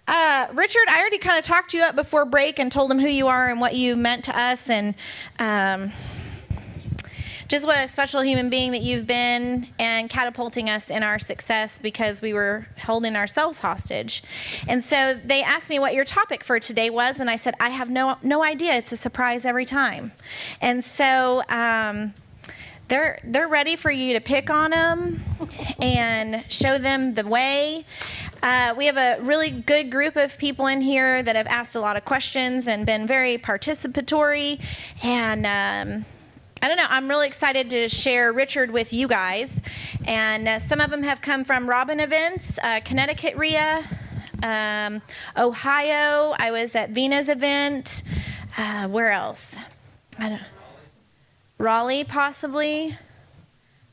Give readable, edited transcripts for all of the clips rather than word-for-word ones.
Richard, I already kind of talked you up before break and told him who you are and what you meant to us, and just what a special human being that you've been, and catapulting us in our success because we were holding ourselves hostage. And so they asked me what your topic for today was, and I said, I have no idea. It's a surprise every time. And so they're ready for you to pick on them and show them the way. We have a really good group of people in here that have asked a lot of questions and been very participatory. And I don't know, I'm really excited to share Richard with you guys. And some of them have come from Robin events, Connecticut RIA, Ohio. I was at Vina's event. Where else? I don't know. Raleigh, possibly.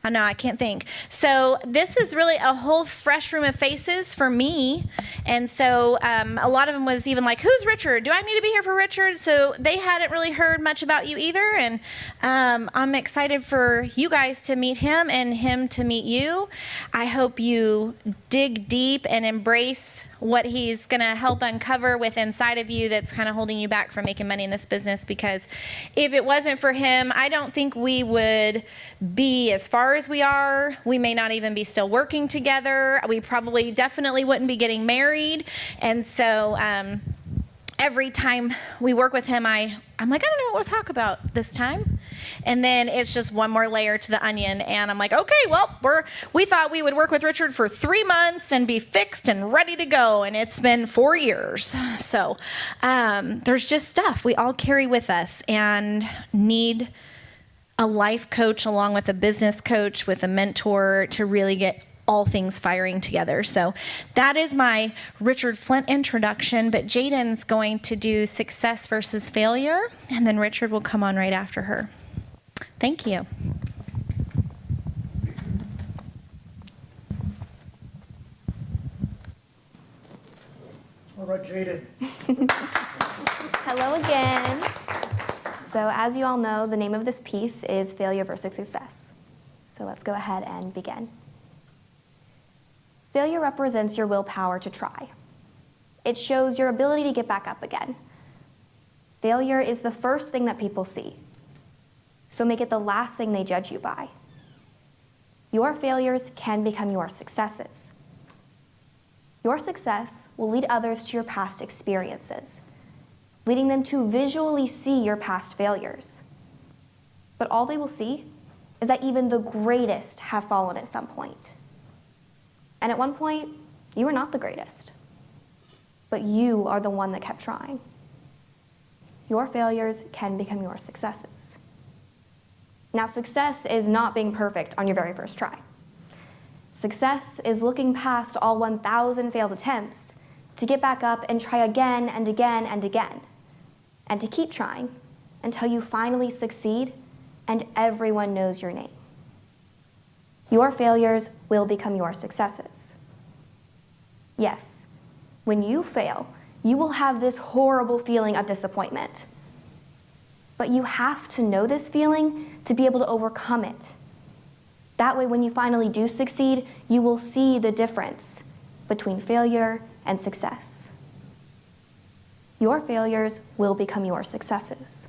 I know, I can't think. So this is really a whole fresh room of faces for me. And so a lot of them was even like, who's Richard? Do I need to be here for Richard? So they hadn't really heard much about you either. And I'm excited for you guys to meet him and him to meet you. I hope you dig deep and embrace what he's going to help uncover with inside of you that's kind of holding you back from making money in this business, because if it wasn't for him, I don't think we would be as far as we are. We may not even be still working together. We probably definitely wouldn't be getting married. And so every time we work with him, I'm like, I don't know what we'll talk about this time. And then it's just one more layer to the onion. And I'm like, okay, well, we thought we would work with Richard for 3 months and be fixed and ready to go. And it's been 4 years. So there's just stuff we all carry with us and need a life coach along with a business coach, with a mentor to really get all things firing together. So that is my Richard Flint introduction, but Jaden's going to do success versus failure, and then Richard will come on right after her. Thank you. All right, Jaden. Hello again. So as you all know, the name of this piece is Failure versus Success. So let's go ahead and begin. Failure represents your willpower to try. It shows your ability to get back up again. Failure is the first thing that people see, so make it the last thing they judge you by. Your failures can become your successes. Your success will lead others to your past experiences, leading them to visually see your past failures. But all they will see is that even the greatest have fallen at some point. And at one point, you were not the greatest, but you are the one that kept trying. Your failures can become your successes. Now, success is not being perfect on your very first try. Success is looking past all 1,000 failed attempts to get back up and try again and again and again, and to keep trying until you finally succeed and everyone knows your name. Your failures will become your successes. Yes, when you fail, you will have this horrible feeling of disappointment. But you have to know this feeling to be able to overcome it. That way, when you finally do succeed, you will see the difference between failure and success. Your failures will become your successes.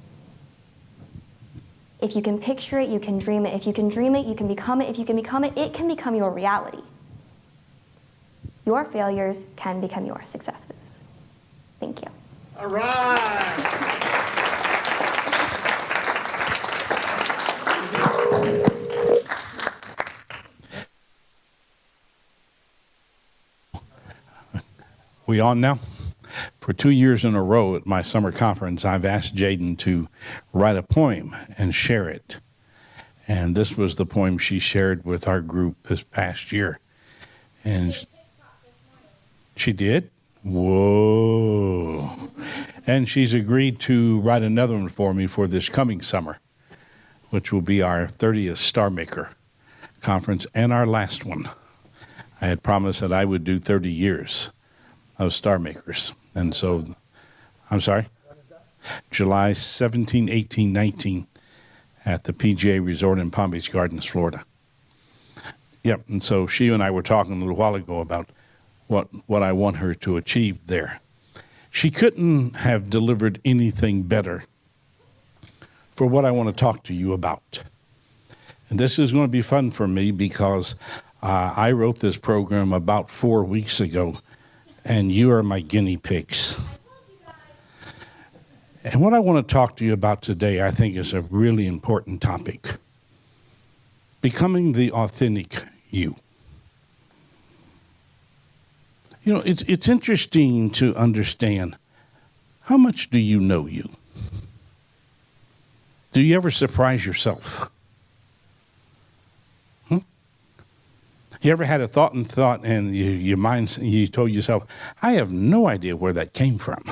If you can picture it, you can dream it. If you can dream it, you can become it. If you can become it, it can become your reality. Your failures can become your successes. Thank you. All right. We on now? For 2 years in a row at my summer conference, I've asked Jaden to write a poem and share it. And this was the poem she shared with our group this past year. And she did? Whoa. And she's agreed to write another one for me for this coming summer, which will be our 30th Star Maker conference and our last one. I had promised that I would do 30 years of Star Makers. And so, I'm sorry? July 17, 18, 19 at the PGA Resort in Palm Beach Gardens, Florida. Yep, and so she and I were talking a little while ago about what I want her to achieve there. She couldn't have delivered anything better for what I want to talk to you about. And this is going to be fun for me because I wrote this program about 4 weeks ago, and you are my guinea pigs. And what I want to talk to you about today, I think, is a really important topic. Becoming the authentic you. You know, it's interesting to understand, how much do you know you? Do you ever surprise yourself? You ever had a thought and you told yourself, I have no idea where that came from?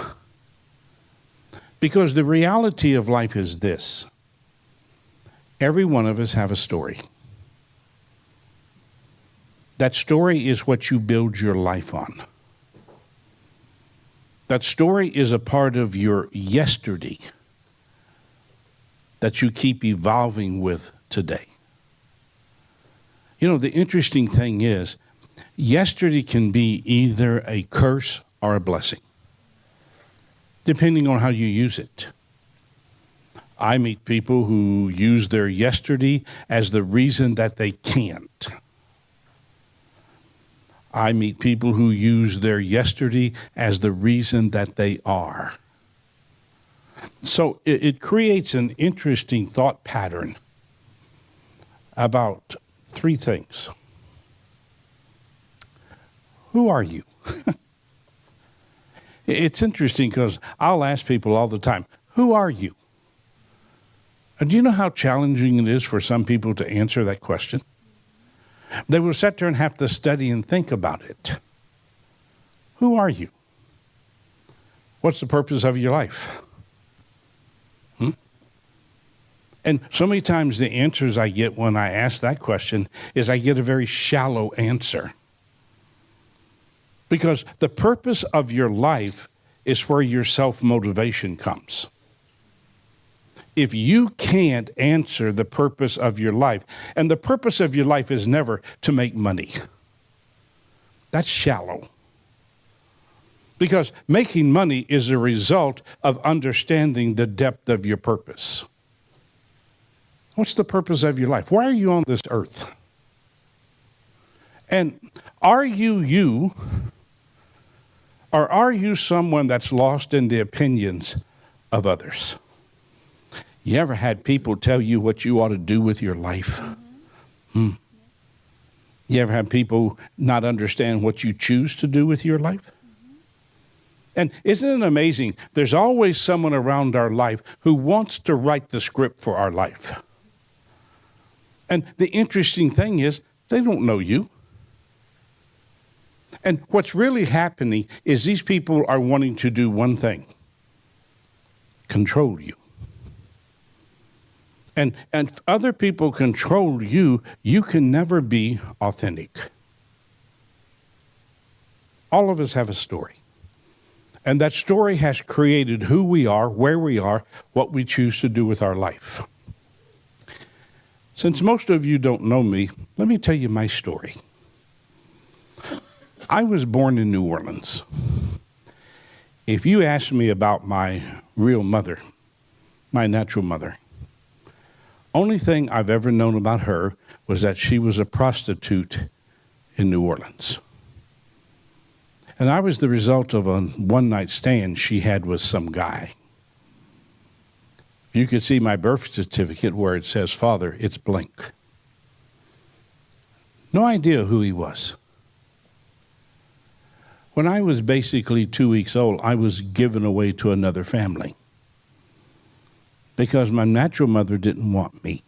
Because the reality of life is this. Every one of us have a story. That story is what you build your life on. That story is a part of your yesterday that you keep evolving with today. You know, the interesting thing is, yesterday can be either a curse or a blessing, depending on how you use it. I meet people who use their yesterday as the reason that they can't. I meet people who use their yesterday as the reason that they are. So it creates an interesting thought pattern about 3 things. Who are you? It's interesting because I'll ask people all the time, who are you? And do you know how challenging it is for some people to answer that question? They will sit there and have to study and think about it. Who are you? What's the purpose of your life? And so many times the answers I get when I ask that question is I get a very shallow answer. Because the purpose of your life is where your self-motivation comes. If you can't answer the purpose of your life, and the purpose of your life is never to make money, that's shallow. Because making money is a result of understanding the depth of your purpose. What's the purpose of your life? Why are you on this earth? And are you you, or are you someone that's lost in the opinions of others? You ever had people tell you what you ought to do with your life? You ever had people not understand what you choose to do with your life? And isn't it amazing? There's always someone around our life who wants to write the script for our life. And the interesting thing is, they don't know you. And what's really happening is these people are wanting to do one thing: control you. And if other people control you, you can never be authentic. All of us have a story. And that story has created who we are, where we are, what we choose to do with our life. Since most of you don't know me, let me tell you my story. I was born in New Orleans. If you ask me about my real mother, my natural mother, only thing I've ever known about her was that she was a prostitute in New Orleans. And I was the result of a one-night stand she had with some guy. You could see my birth certificate where it says father, it's blank. No idea who he was. When I was basically 2 weeks old, I was given away to another family because my natural mother didn't want me.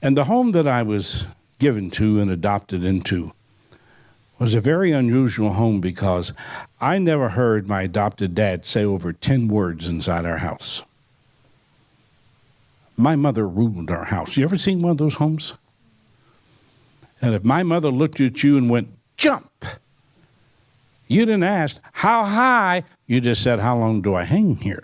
And the home that I was given to and adopted into was a very unusual home because I never heard my adopted dad say over 10 words inside our house. My mother ruled our house. You ever seen one of those homes? And if my mother looked at you and went, jump, you didn't ask, how high? You just said, how long do I hang here?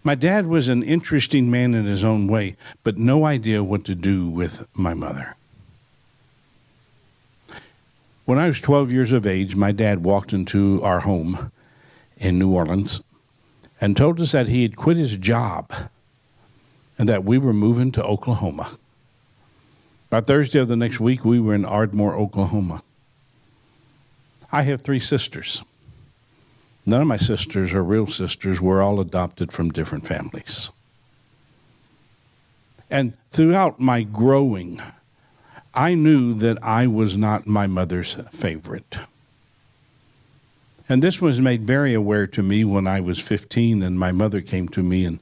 My dad was an interesting man in his own way, but no idea what to do with my mother. When I was 12 years of age, my dad walked into our home in New Orleans and told us that he had quit his job and that we were moving to Oklahoma. By Thursday of the next week, we were in Ardmore, Oklahoma. I have 3 sisters. None of my sisters are real sisters. We're all adopted from different families. And throughout my growing, I knew that I was not my mother's favorite. And this was made very aware to me when I was 15, and my mother came to me and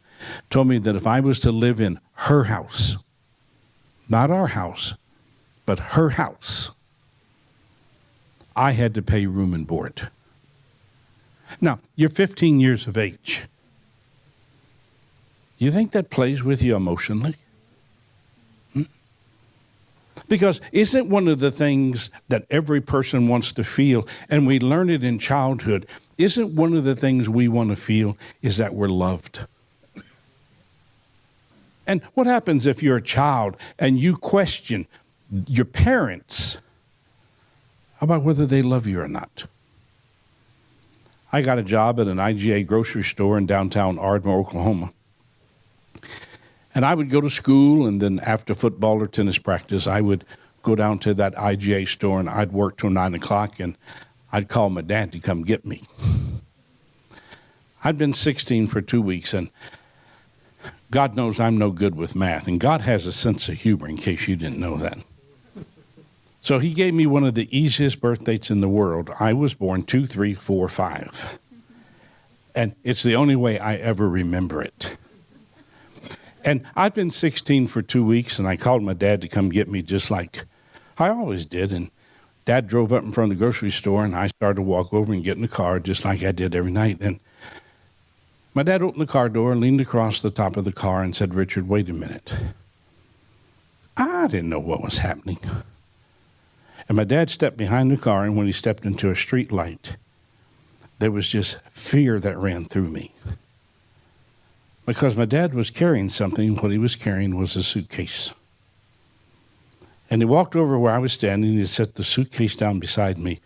told me that if I was to live in her house, not our house, but her house, I had to pay room and board. Now, you're 15 years of age. You think that plays with you emotionally? Because isn't one of the things that every person wants to feel, and we learn it in childhood, isn't one of the things we want to feel is that we're loved? And what happens if you're a child and you question your parents about whether they love you or not? I got a job at an IGA grocery store in downtown Ardmore, Oklahoma. And I would go to school, and then after football or tennis practice, I would go down to that IGA store, and I'd work till 9 o'clock, and I'd call my dad to come get me. I'd been 16 for 2 weeks, and God knows I'm no good with math, and God has a sense of humor, in case you didn't know that. So he gave me one of the easiest birth dates in the world. I was born 2/3/4/5. And it's the only way I ever remember it. And I'd been 16 for 2 weeks, and I called my dad to come get me just like I always did. And Dad drove up in front of the grocery store, and I started to walk over and get in the car just like I did every night. And my dad opened the car door, leaned across the top of the car, and said, "Richard, wait a minute." I didn't know what was happening. And my dad stepped behind the car, and when he stepped into a street light, there was just fear that ran through me. Because my dad was carrying something. What he was carrying was a suitcase. And he walked over where I was standing, and he set the suitcase down beside me.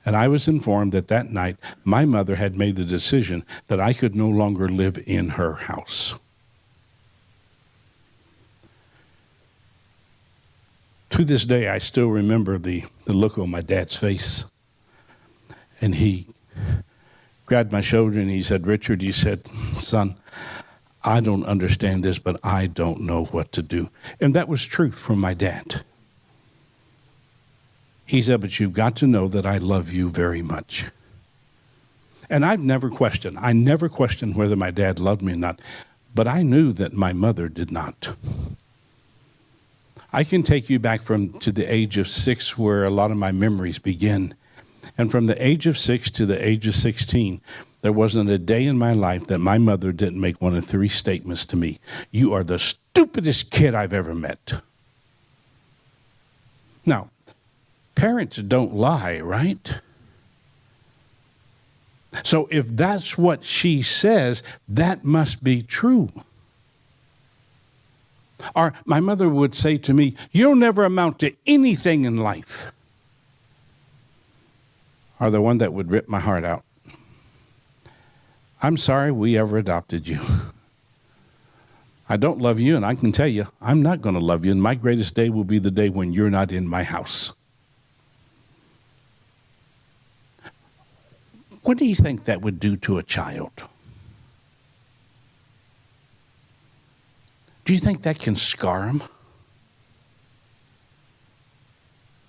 And I was informed that that night, my mother had made the decision that I could no longer live in her house. To this day, I still remember the look on my dad's face. And he grabbed my shoulder and he said, "Richard," he said, "son, I don't understand this, but I don't know what to do." And that was truth from my dad. He said, "But you've got to know that I love you very much." And I never questioned whether my dad loved me or not, but I knew that my mother did not. I can take you back to the age of 6 where a lot of my memories begin. And from the age of 6 to the age of 16, there wasn't a day in my life that my mother didn't make one of 3 statements to me. "You are the stupidest kid I've ever met." Now, parents don't lie, right? So if that's what she says, that must be true. Or my mother would say to me, "You'll never amount to anything in life." Or the one that would rip my heart out. "I'm sorry we ever adopted you. I don't love you, and I can tell you, I'm not going to love you, and my greatest day will be the day when you're not in my house." What do you think that would do to a child? Do you think that can scar them?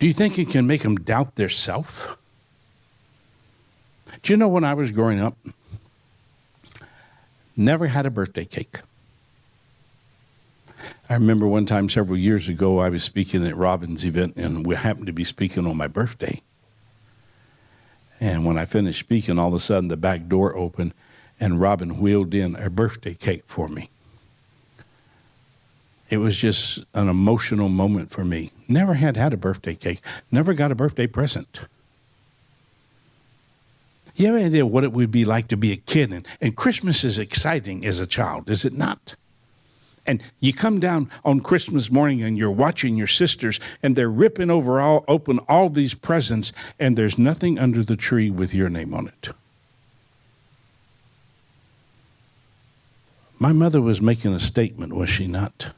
Do you think it can make them doubt their self? Do you know when I was growing up, never had a birthday cake. I remember one time several years ago, I was speaking at Robin's event, and we happened to be speaking on my birthday. And when I finished speaking, all of a sudden the back door opened, and Robin wheeled in a birthday cake for me. It was just an emotional moment for me. Never had a birthday cake. Never got a birthday present. You have any idea what it would be like to be a kid? And Christmas is exciting as a child, is it not? And you come down on Christmas morning and you're watching your sisters and they're ripping open all these presents, and there's nothing under the tree with your name on it. My mother was making a statement, was she not?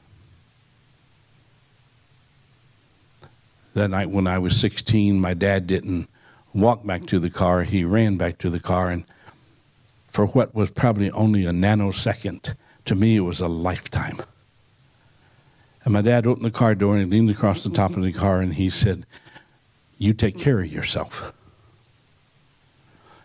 That night when I was 16, my dad didn't walk back to the car. He ran back to the car, and for what was probably only a nanosecond, to me it was a lifetime. And my dad opened the car door and he leaned across the top of the car and he said, "You take care of yourself."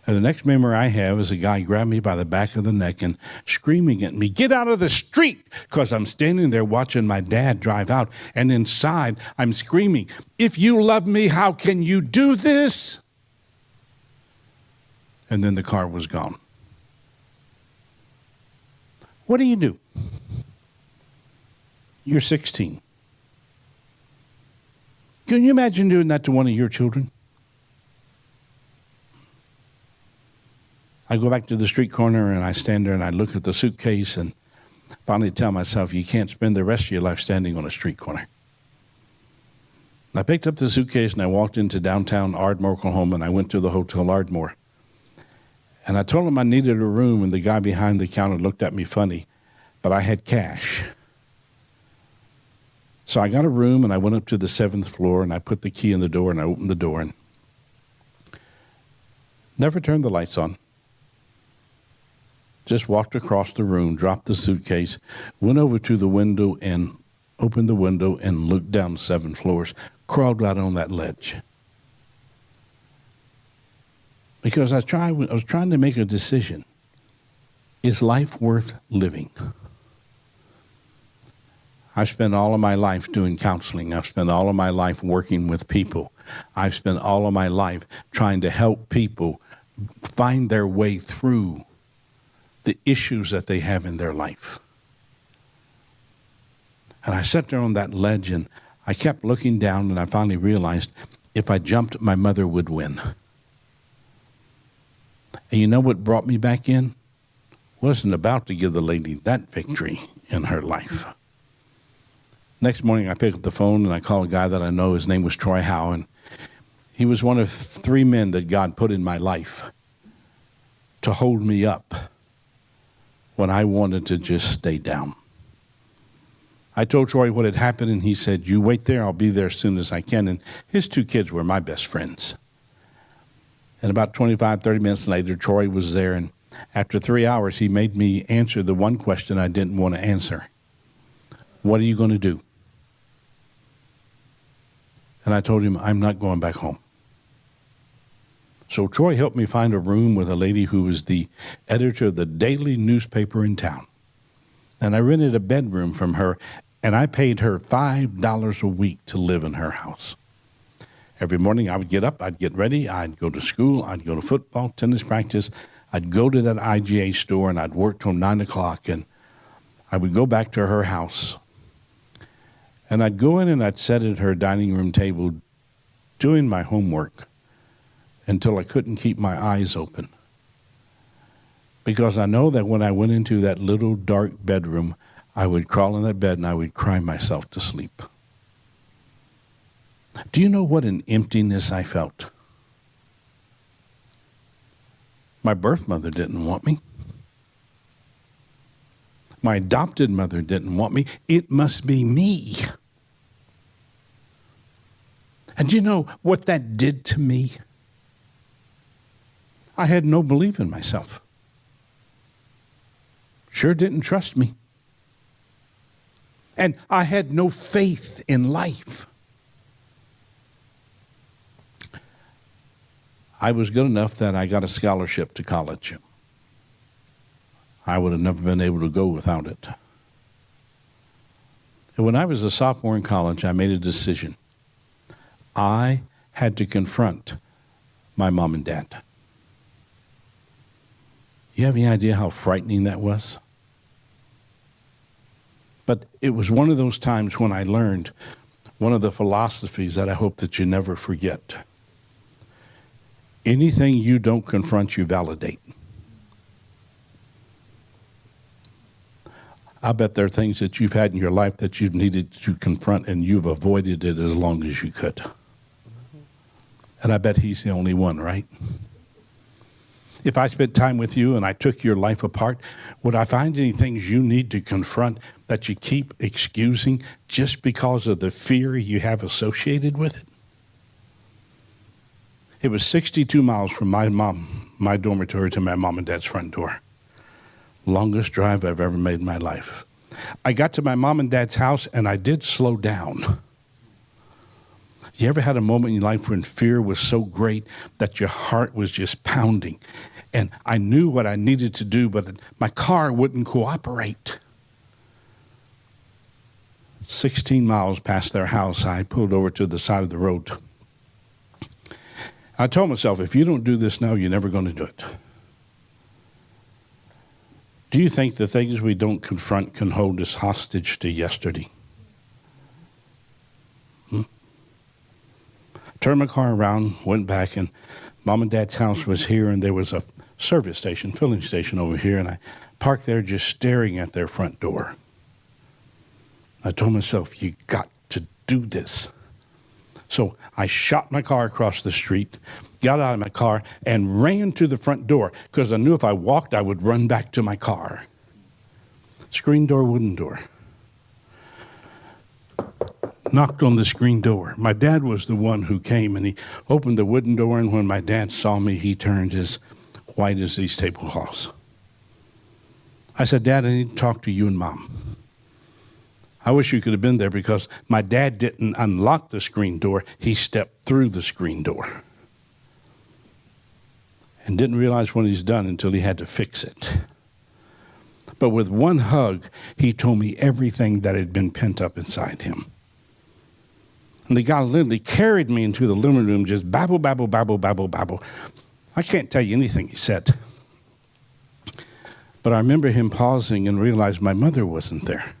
And the next memory I have is a guy grabbed me by the back of the neck and screaming at me, "Get out of the street!" Because I'm standing there watching my dad drive out. And inside, I'm screaming, "If you love me, how can you do this?" And then the car was gone. What do? You're 16. Can you imagine doing that to one of your children? I go back to the street corner and I stand there and I look at the suitcase and finally tell myself, you can't spend the rest of your life standing on a street corner. I picked up the suitcase and I walked into downtown Ardmore, Oklahoma, and I went to the Hotel Ardmore. And I told him I needed a room, and the guy behind the counter looked at me funny, but I had cash. So I got a room and I went up to the 7th floor and I put the key in the door and I opened the door and never turned the lights on. Just walked across the room, dropped the suitcase, went over to the window and opened the window and looked down 7 floors, crawled out on that ledge. Because I was trying to make a decision. Is life worth living? I've spent all of my life doing counseling. I've spent all of my life working with people. I've spent all of my life trying to help people find their way through the issues that they have in their life. And I sat there on that ledge and I kept looking down, and I finally realized if I jumped, my mother would win. And you know what brought me back in? Wasn't about to give the lady that victory in her life. Next morning, I pick up the phone and I call a guy that I know. His name was Troy Howe, and he was one of 3 men that God put in my life to hold me up when I wanted to just stay down. I told Troy what had happened, and he said, "You wait there, I'll be there as soon as I can." And his 2 kids were my best friends. And about 25, 30 minutes later, Troy was there, and after 3 hours, he made me answer the one question I didn't want to answer. "What are you going to do?" And I told him, "I'm not going back home." So Troy helped me find a room with a lady who was the editor of the daily newspaper in town. And I rented a bedroom from her, and I paid her $5 a week to live in her house. Every morning I would get up, I'd get ready, I'd go to school, I'd go to football, tennis practice, I'd go to that IGA store, and I'd work till 9 o'clock, and I would go back to her house. And I'd go in and I'd sit at her dining room table doing my homework until I couldn't keep my eyes open. Because I know that when I went into that little dark bedroom, I would crawl in that bed and I would cry myself to sleep. Do you know what an emptiness I felt? My birth mother didn't want me. My adopted mother didn't want me. It must be me. And do you know what that did to me? I had no belief in myself. Sure didn't trust me. And I had no faith in life. I was good enough that I got a scholarship to college. I would have never been able to go without it. And when I was a sophomore in college, I made a decision. I had to confront my mom and dad. You have any idea how frightening that was? But it was one of those times when I learned one of the philosophies that I hope that you never forget. Anything you don't confront, you validate. I bet there are things that you've had in your life that you've needed to confront, and you've avoided it as long as you could. And I bet he's the only one, right? If I spent time with you and I took your life apart, would I find any things you need to confront that you keep excusing just because of the fear you have associated with it? It was 62 miles from my dormitory to my mom and dad's front door. Longest drive I've ever made in my life. I got to my mom and dad's house and I did slow down. You ever had a moment in your life when fear was so great that your heart was just pounding? And I knew what I needed to do, but my car wouldn't cooperate. 16 miles past their house, I pulled over to the side of the road. I told myself, if you don't do this now, you're never going to do it. Do you think the things we don't confront can hold us hostage to yesterday? Turned my car around, went back, and Mom and Dad's house was here, and there was a service station, filling station over here, and I parked there just staring at their front door. I told myself, you got to do this. So I shot my car across the street, got out of my car, and ran to the front door because I knew if I walked, I would run back to my car. Screen door, wooden door. Knocked on the screen door. My dad was the one who came, and he opened the wooden door, and when my dad saw me, he turned as white as these tablecloths. I said, Dad, I need to talk to you and Mom. I wish you could have been there because my dad didn't unlock the screen door. He stepped through the screen door and didn't realize what he's done until he had to fix it. But with one hug, he told me everything that had been pent up inside him. And the guy literally carried me into the living room, just babble, babble, babble, babble, babble. I can't tell you anything he said. But I remember him pausing and realized my mother wasn't there.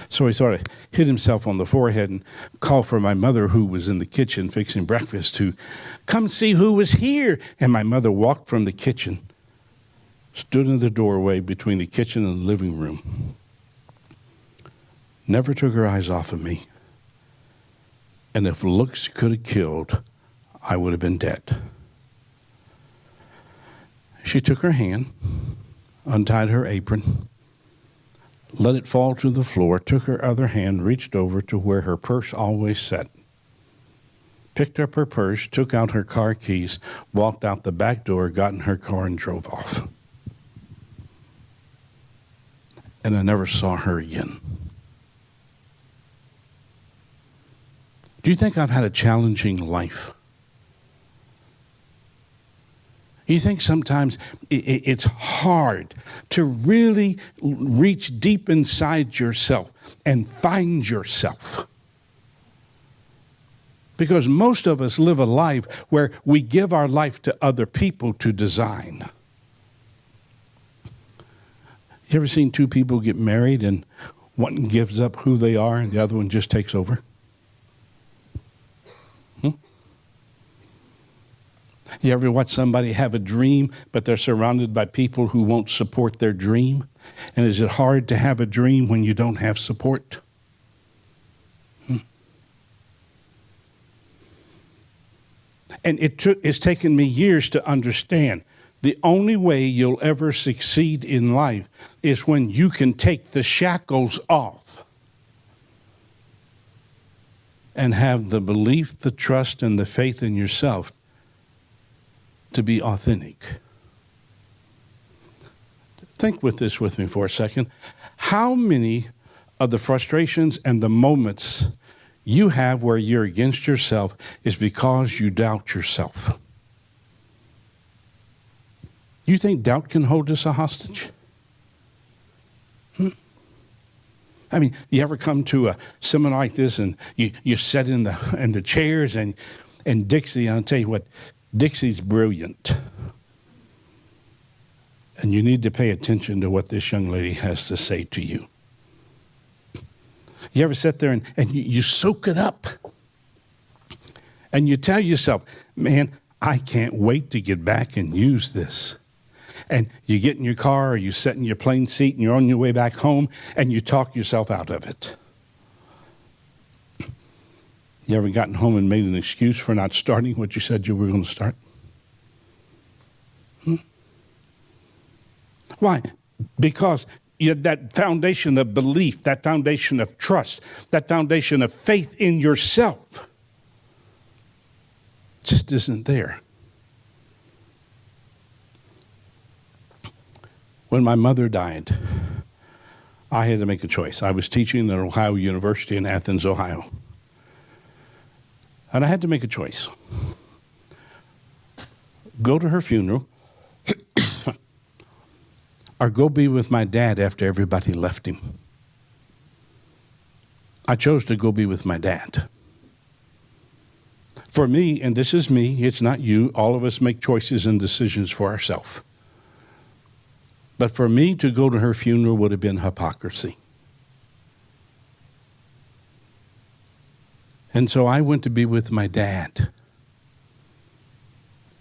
So he sort of hit himself on the forehead and called for my mother, who was in the kitchen fixing breakfast, to come see who was here. And my mother walked from the kitchen, stood in the doorway between the kitchen and the living room, never took her eyes off of me. And if looks could have killed, I would have been dead. She took her hand, untied her apron, let it fall to the floor, took her other hand, reached over to where her purse always sat, picked up her purse, took out her car keys, walked out the back door, got in her car, and drove off. And I never saw her again. Do you think I've had a challenging life? You think sometimes it's hard to really reach deep inside yourself and find yourself? Because most of us live a life where we give our life to other people to design. You ever seen two people get married and one gives up who they are and the other one just takes over? You ever watch somebody have a dream, but they're surrounded by people who won't support their dream? And is it hard to have a dream when you don't have support? And it's taken me years to understand the only way you'll ever succeed in life is when you can take the shackles off and have the belief, the trust, and the faith in yourself to be authentic. Think with this with me for a second. How many of the frustrations and the moments you have where you're against yourself is because you doubt yourself? You think doubt can hold us a hostage? I mean, you ever come to a seminar like this and you sit in the chairs and Dixie, I'll tell you what, Dixie's brilliant. And you need to pay attention to what this young lady has to say to you. You ever sit there and you soak it up? And you tell yourself, man, I can't wait to get back and use this. And you get in your car or you sit in your plane seat and you're on your way back home and you talk yourself out of it. You ever gotten home and made an excuse for not starting what you said you were going to start? Why? Because that foundation of belief, that foundation of trust, that foundation of faith in yourself just isn't there. When my mother died, I had to make a choice. I was teaching at Ohio University in Athens, Ohio. And I had to make a choice. Go to her funeral or go be with my dad after everybody left him. I chose to go be with my dad. For me, and this is me, it's not you, all of us make choices and decisions for ourselves. But for me to go to her funeral would have been hypocrisy. And so I went to be with my dad.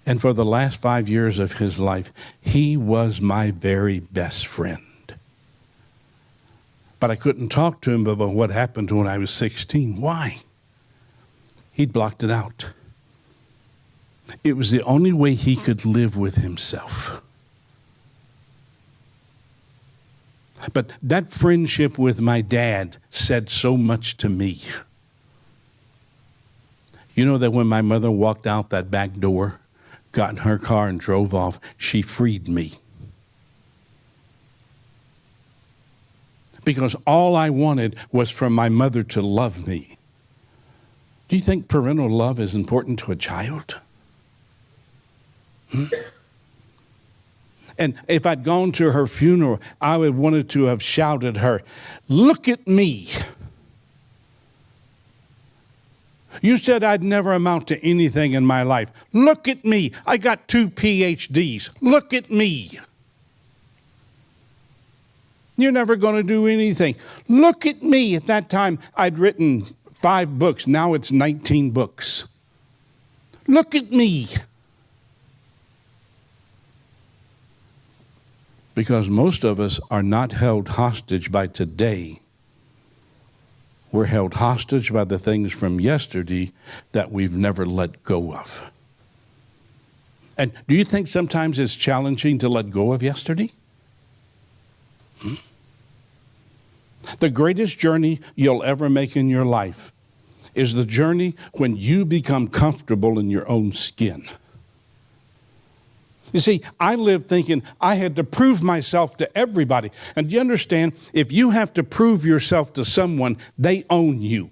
And for the last 5 years of his life, he was my very best friend. But I couldn't talk to him about what happened when I was 16. Why? He'd blocked it out. It was the only way he could live with himself. But that friendship with my dad said so much to me. You know that when my mother walked out that back door, got in her car and drove off, she freed me. Because all I wanted was for my mother to love me. Do you think parental love is important to a child? And if I'd gone to her funeral, I would have wanted to have shouted her, "Look at me. You said I'd never amount to anything in my life. Look at me. I got 2 PhDs. Look at me. You're never going to do anything. Look at me." At that time, I'd written 5 books. Now it's 19 books. Look at me. Because most of us are not held hostage by today. We're held hostage by the things from yesterday that we've never let go of. And do you think sometimes it's challenging to let go of yesterday? The greatest journey you'll ever make in your life is the journey when you become comfortable in your own skin. You see, I lived thinking I had to prove myself to everybody. And do you understand? If you have to prove yourself to someone, they own you.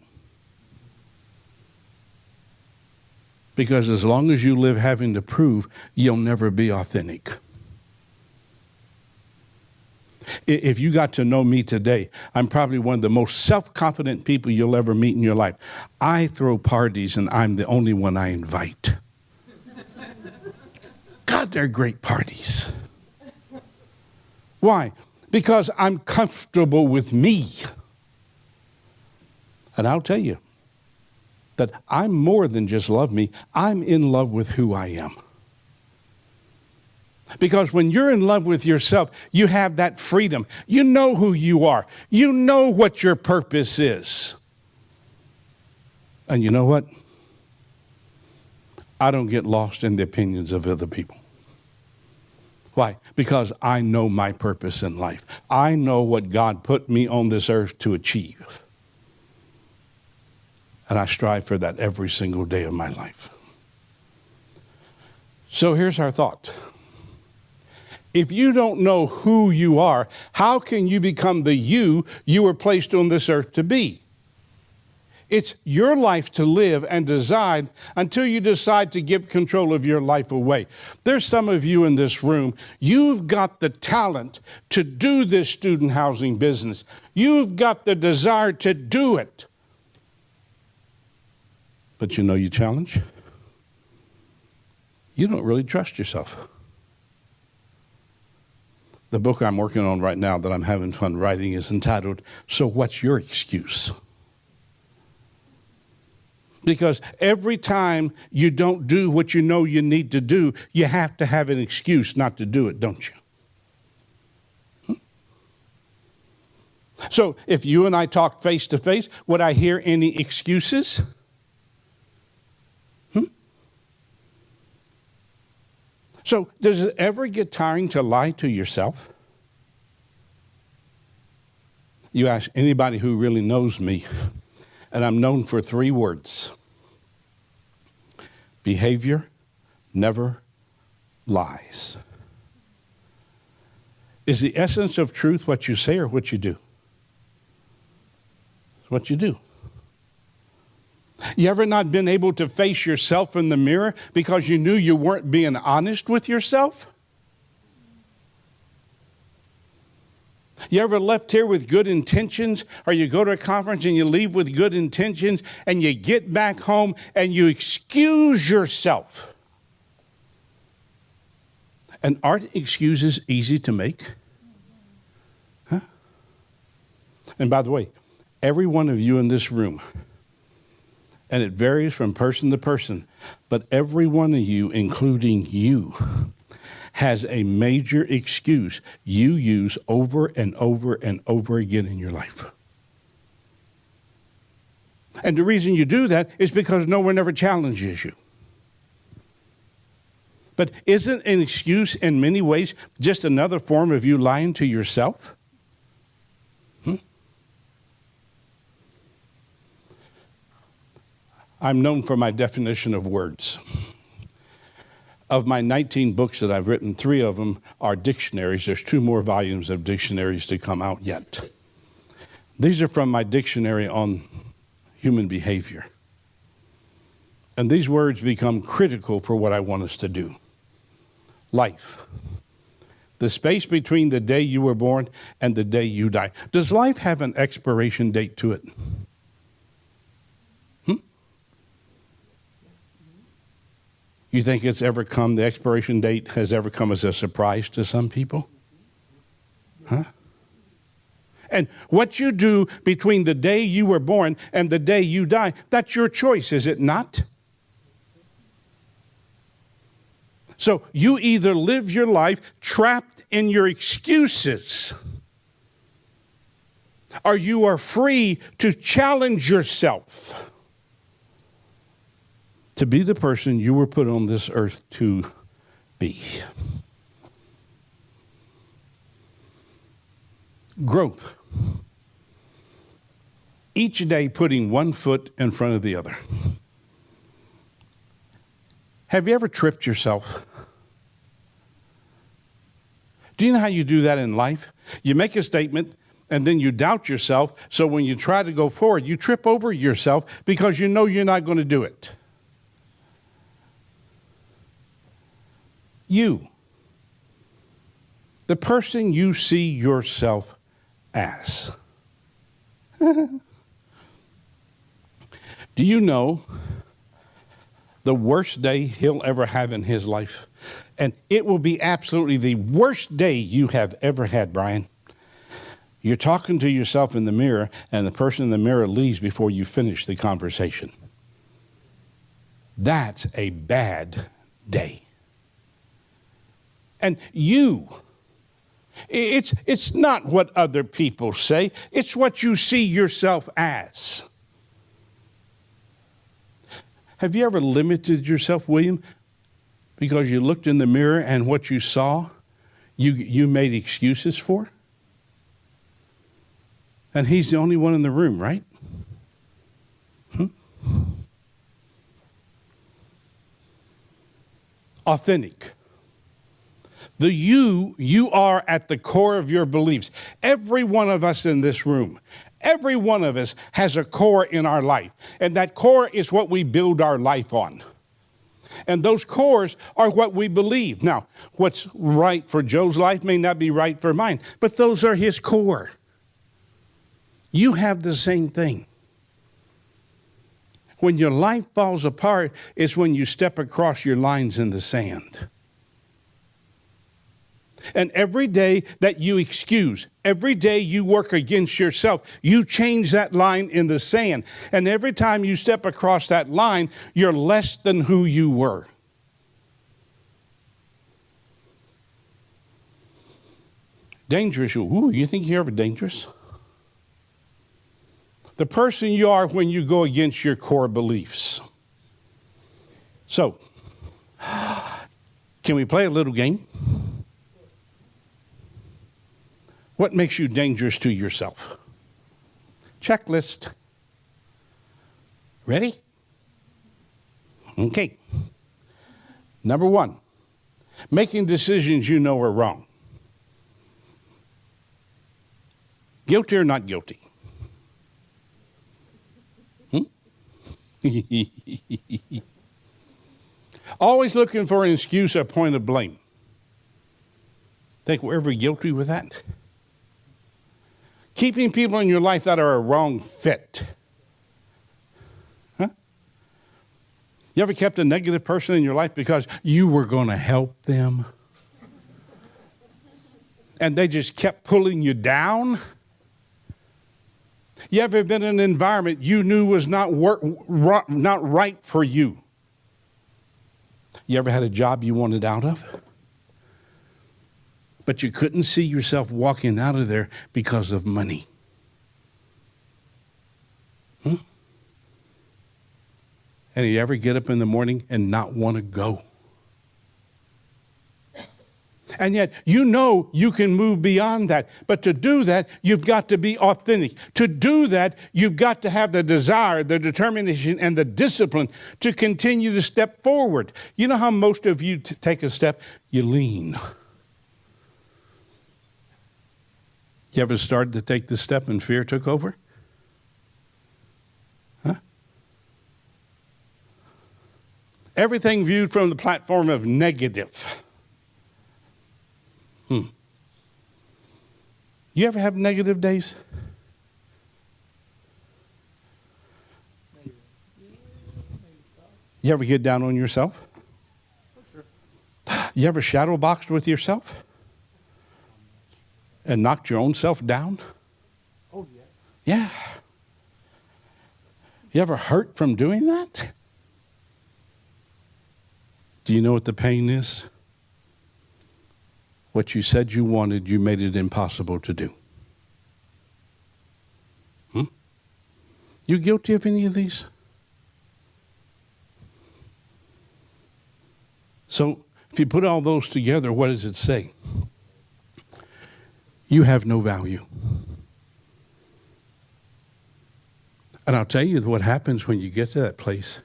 Because as long as you live having to prove, you'll never be authentic. If you got to know me today, I'm probably one of the most self-confident people you'll ever meet in your life. I throw parties and I'm the only one I invite. God, they're great parties. Why? Because I'm comfortable with me. And I'll tell you that I'm more than just love me. I'm in love with who I am. Because when you're in love with yourself, you have that freedom. You know who you are. You know what your purpose is. And you know what? I don't get lost in the opinions of other people. Why? Because I know my purpose in life. I know what God put me on this earth to achieve. And I strive for that every single day of my life. So here's our thought. If you don't know who you are, how can you become the you were placed on this earth to be? It's your life to live and decide until you decide to give control of your life away. There's some of you in this room, you've got the talent to do this student housing business. You've got the desire to do it. But you know your challenge? You don't really trust yourself. The book I'm working on right now that I'm having fun writing is entitled, "So What's Your Excuse?" Because every time you don't do what you know you need to do, you have to have an excuse not to do it, don't you? So if you and I talk face to face, would I hear any excuses? So does it ever get tiring to lie to yourself? You ask anybody who really knows me, and I'm known for 3 words. Behavior never lies. Is the essence of truth what you say or what you do? It's what you do. You ever not been able to face yourself in the mirror because you knew you weren't being honest with yourself? You ever left here with good intentions, or you go to a conference and you leave with good intentions and you get back home and you excuse yourself? And aren't excuses easy to make? Huh? And by the way, every one of you in this room, and it varies from person to person, but every one of you, including you, has a major excuse you use over and over and over again in your life. And the reason you do that is because no one ever challenges you. But isn't an excuse in many ways just another form of you lying to yourself? I'm known for my definition of words. Of my 19 books that I've written, 3 of them are dictionaries. There's 2 more volumes of dictionaries to come out yet. These are from my dictionary on human behavior. And these words become critical for what I want us to do. Life. The space between the day you were born and the day you die. Does life have an expiration date to it? You think it's ever come, the expiration date has ever come as a surprise to some people? Huh? And what you do between the day you were born and the day you die, that's your choice, is it not? So you either live your life trapped in your excuses, or you are free to challenge yourself to be the person you were put on this earth to be. Growth. Each day putting one foot in front of the other. Have you ever tripped yourself? Do you know how you do that in life? You make a statement and then you doubt yourself, so when you try to go forward, you trip over yourself because you know you're not going to do it. You, the person you see yourself as. Do you know the worst day he'll ever have in his life? And it will be absolutely the worst day you have ever had, Brian. You're talking to yourself in the mirror, and the person in the mirror leaves before you finish the conversation. That's a bad day. And you, it's not what other people say, it's what you see yourself as. Have you ever limited yourself, William, because you looked in the mirror and what you saw, you made excuses for? And he's the only one in the room, right? Authentic. The you are at the core of your beliefs. Every one of us in this room, every one of us has a core in our life. And that core is what we build our life on. And those cores are what we believe. Now, what's right for Joe's life may not be right for mine, but those are his core. You have the same thing. When your life falls apart, it's when you step across your lines in the sand. And every day that you excuse, every day you work against yourself, you change that line in the sand. And every time you step across that line, you're less than who you were. Dangerous. Ooh, you think you're ever dangerous? The person you are when you go against your core beliefs. So, can we play a little game? What makes you dangerous to yourself? Checklist. Ready? Okay. Number 1, making decisions you know are wrong. Guilty or not guilty? Always looking for an excuse or point of blame. Think we're ever guilty with that? Keeping people in your life that are a wrong fit. Huh? You ever kept a negative person in your life because you were going to help them? And they just kept pulling you down? You ever been in an environment you knew was not right for you? You ever had a job you wanted out of? But you couldn't see yourself walking out of there because of money. And you ever get up in the morning and not want to go? And yet, you know you can move beyond that. But to do that, you've got to be authentic. To do that, you've got to have the desire, the determination, and the discipline to continue to step forward. You know how most of you take a step? You lean. You ever started to take the step and fear took over? Huh? Everything viewed from the platform of negative. You ever have negative days? You ever get down on yourself? You ever shadow boxed with yourself? And knocked your own self down? Oh, yeah. Yeah. You ever hurt from doing that? Do you know what the pain is? What you said you wanted, you made it impossible to do. You guilty of any of these? So, if you put all those together, what does it say? You have no value. And I'll tell you what happens when you get to that place.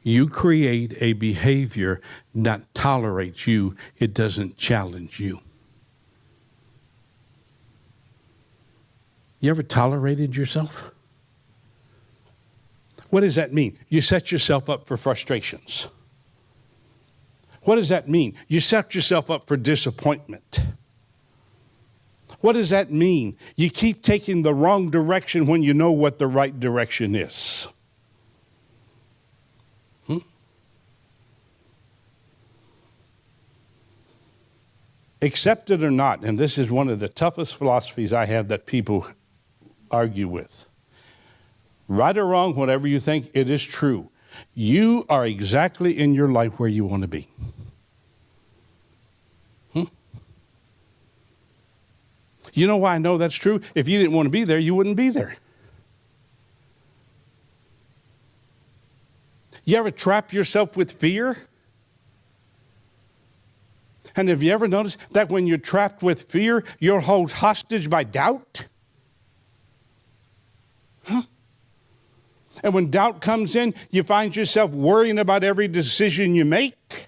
You create a behavior that tolerates you. It doesn't challenge you. You ever tolerated yourself? What does that mean? You set yourself up for frustrations. What does that mean? You set yourself up for disappointment. What does that mean? You keep taking the wrong direction when you know what the right direction is. Accept it or not, and this is one of the toughest philosophies I have that people argue with. Right or wrong, whatever you think, it is true. You are exactly in your life where you want to be. You know why I know that's true? If you didn't want to be there, you wouldn't be there. You ever trap yourself with fear? And have you ever noticed that when you're trapped with fear, you're held hostage by doubt? And when doubt comes in, you find yourself worrying about every decision you make.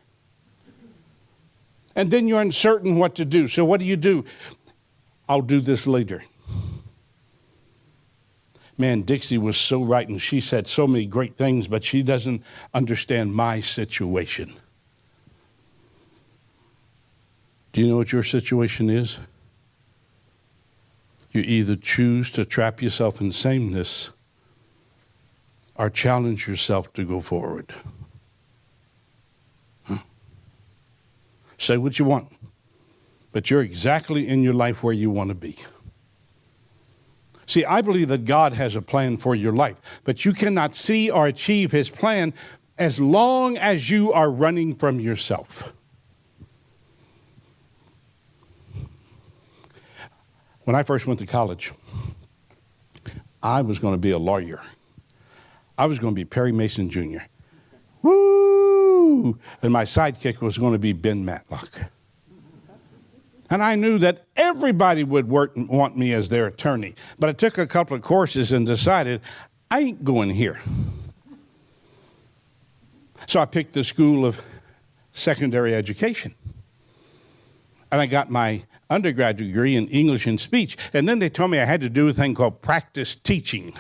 And then you're uncertain what to do. So what do? I'll do this later. Man, Dixie was so right, and she said so many great things, but she doesn't understand my situation. Do you know what your situation is? You either choose to trap yourself in sameness or challenge yourself to go forward. Say what you want. but you're exactly in your life where you want to be. See, I believe that God has a plan for your life, but you cannot see or achieve his plan as long as you are running from yourself. When I first went to college, I was going to be a lawyer. I was going to be Perry Mason Jr. Woo! And my sidekick was going to be Ben Matlock. And I knew that everybody would want me as their attorney. But I took a couple of courses and decided I ain't going here. So I picked the School of Secondary Education. And I got my undergraduate degree in English and speech. And then they told me I had to do a thing called practice teaching.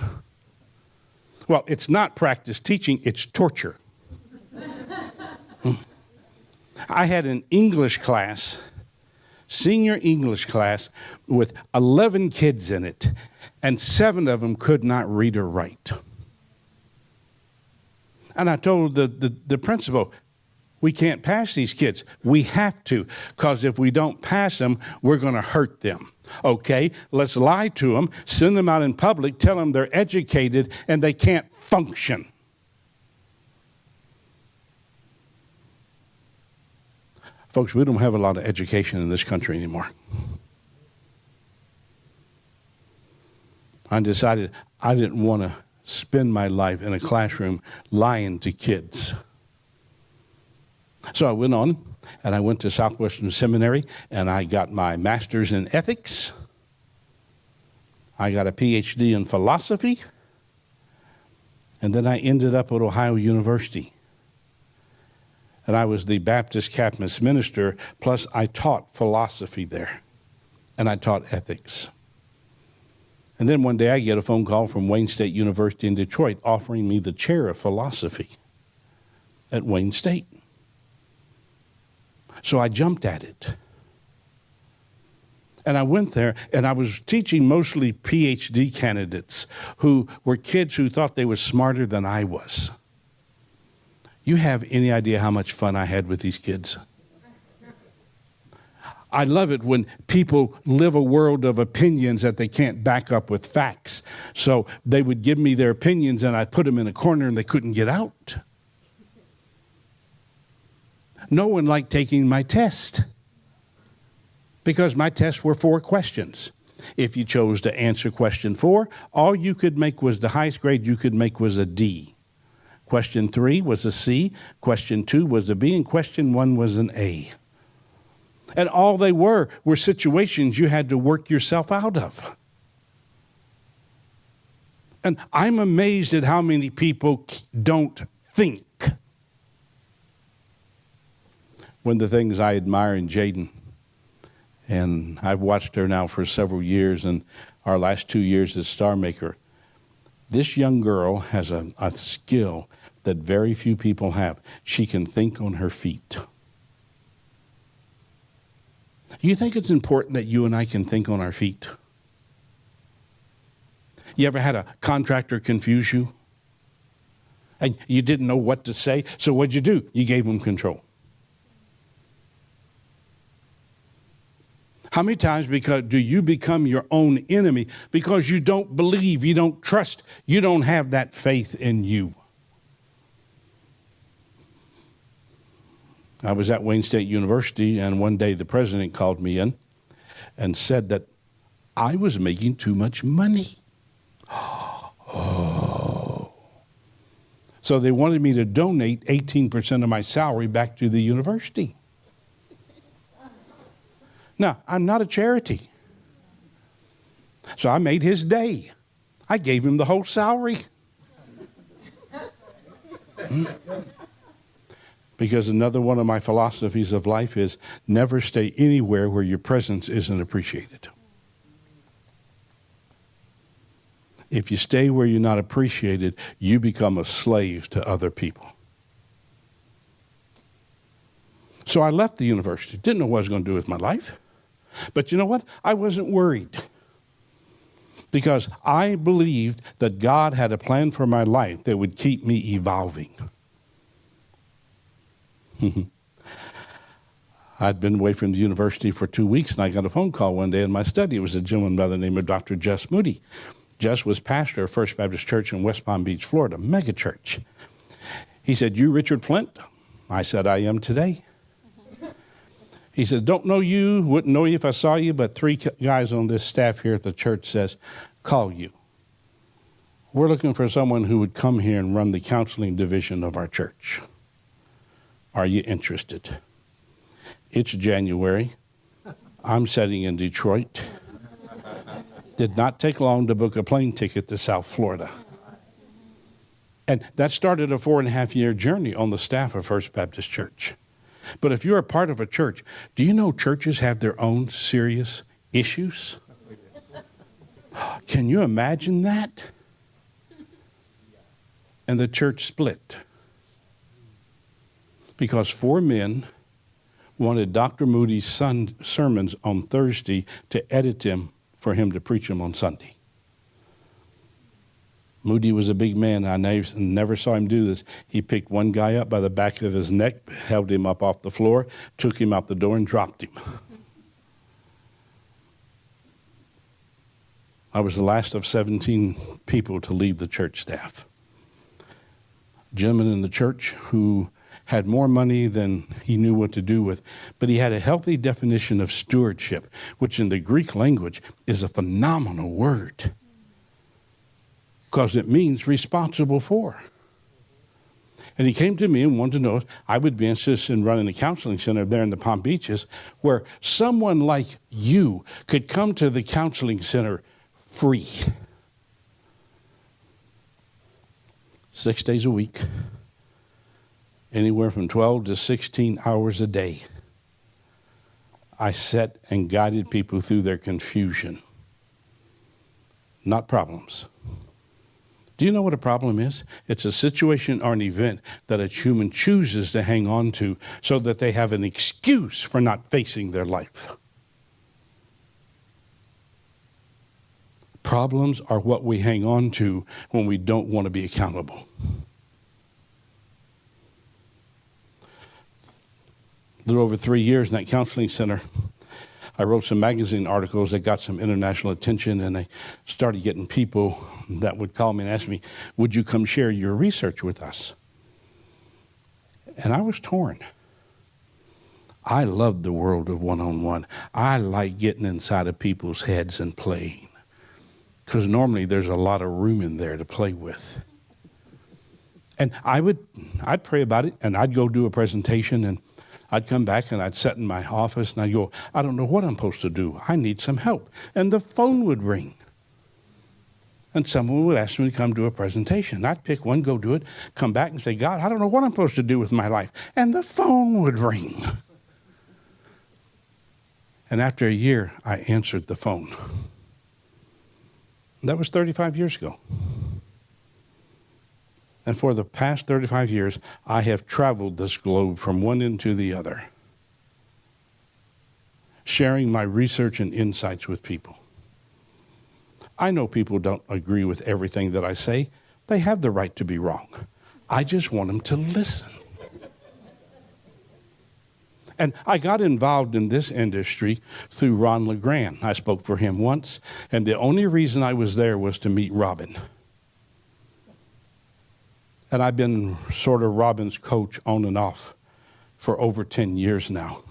Well, it's not practice teaching, it's torture. I had an English class, senior English class, with 11 kids in it, and 7 of them could not read or write. And I told the principal, we can't pass these kids. We have to, because if we don't pass them, we're going to hurt them. Okay, let's lie to them, send them out in public, tell them they're educated and they can't function. Folks, we don't have a lot of education in this country anymore. I decided I didn't want to spend my life in a classroom lying to kids. So I went on, and I went to Southwestern Seminary, and I got my master's in ethics. I got a PhD in philosophy, and then I ended up at Ohio University. And I was the Baptist campus minister, plus I taught philosophy there, and I taught ethics. And then one day I get a phone call from Wayne State University in Detroit offering me the chair of philosophy at Wayne State. So I jumped at it. And I went there, and I was teaching mostly PhD candidates who were kids who thought they were smarter than I was. You have any idea how much fun I had with these kids? I love it when people live a world of opinions that they can't back up with facts. So they would give me their opinions, and I'd put them in a corner, and they couldn't get out. No one liked taking my test because my tests were 4 questions. If you chose to answer question 4, all you could make was the highest grade you could make was a D. Question 3 was a C, question 2 was a B, and question 1 was an A. And all they were situations you had to work yourself out of. And I'm amazed at how many people don't think. One of the things I admire in Jaden, and I've watched her now for several years, and our last 2 years as Star Maker, this young girl has a skill that very few people have. She can think on her feet. You think it's important that you and I can think on our feet? You ever had a contractor confuse you? And you didn't know what to say, so what'd you do? You gave them control. How many times do you become your own enemy because you don't believe, you don't trust, you don't have that faith in you? I was at Wayne State University, and one day the president called me in and said that I was making too much money. Oh. So they wanted me to donate 18% of my salary back to the university. Now, I'm not a charity. So I made his day. I gave him the whole salary. Because another one of my philosophies of life is never stay anywhere where your presence isn't appreciated. If you stay where you're not appreciated, you become a slave to other people. So I left the university. Didn't know what I was going to do with my life. But you know what? I wasn't worried. Because I believed that God had a plan for my life that would keep me evolving. I'd been away from the university for 2 weeks, and I got a phone call one day in my study. It was a gentleman by the name of Dr. Jess Moody. Jess was pastor of First Baptist Church in West Palm Beach, Florida, mega church. He said, "You Richard Flint?" I said, "I am today." He said, "Don't know you, wouldn't know you if I saw you, but 3 guys on this staff here at the church says, call you. We're looking for someone who would come here and run the counseling division of our church. Are you interested?" It's January. I'm sitting in Detroit. Did not take long to book a plane ticket to South Florida. And that started a 4.5-year journey on the staff of First Baptist Church. But if you're a part of a church, do you know churches have their own serious issues? Can you imagine that? And the church split because 4 men wanted Dr. Moody's sermons on Thursday to edit them for him to preach them on Sunday. Moody was a big man. I never saw him do this. He picked one guy up by the back of his neck, held him up off the floor, took him out the door, and dropped him. I was the last of 17 people to leave the church staff. A gentleman in the church who had more money than he knew what to do with, but he had a healthy definition of stewardship, which in the Greek language is a phenomenal word, because it means responsible for. And he came to me and wanted to know if I would be interested in running a counseling center there in the Palm Beaches where someone like you could come to the counseling center free. 6 days a week, anywhere from 12 to 16 hours a day. I sat and guided people through their confusion, not problems. Do you know what a problem is? It's a situation or an event that a human chooses to hang on to so that they have an excuse for not facing their life. Problems are what we hang on to when we don't want to be accountable. A little over 3 years in that counseling center, I wrote some magazine articles that got some international attention, and I started getting people that would call me and ask me, "Would you come share your research with us?" And I was torn. I love the world of one-on-one. I like getting inside of people's heads and playing, because normally there's a lot of room in there to play with. And I'd pray about it, and I'd go do a presentation, and I'd come back and I'd sit in my office and I'd go, "I don't know what I'm supposed to do. I need some help." And the phone would ring. And someone would ask me to come do a presentation. I'd pick one, go do it, come back and say, "God, I don't know what I'm supposed to do with my life." And the phone would ring. And after a year, I answered the phone. That was 35 years ago. And for the past 35 years, I have traveled this globe from one end to the other, sharing my research and insights with people. I know people don't agree with everything that I say. They have the right to be wrong. I just want them to listen. And I got involved in this industry through Ron LeGrand. I spoke for him once, and the only reason I was there was to meet Robin. And I've been sort of Robin's coach on and off for over 10 years now.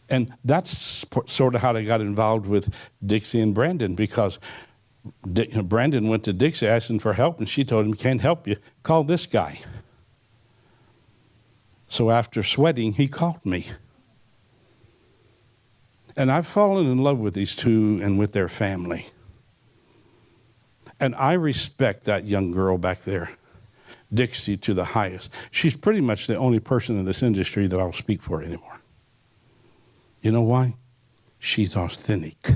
And that's sort of how I got involved with Dixie and Brandon, because Brandon went to Dixie asking for help, and she told him, "Can't help you. Call this guy." So after sweating, he called me. And I've fallen in love with these two and with their family. And I respect that young girl back there, Dixie, to the highest. She's pretty much the only person in this industry that I'll speak for anymore. You know why? She's authentic.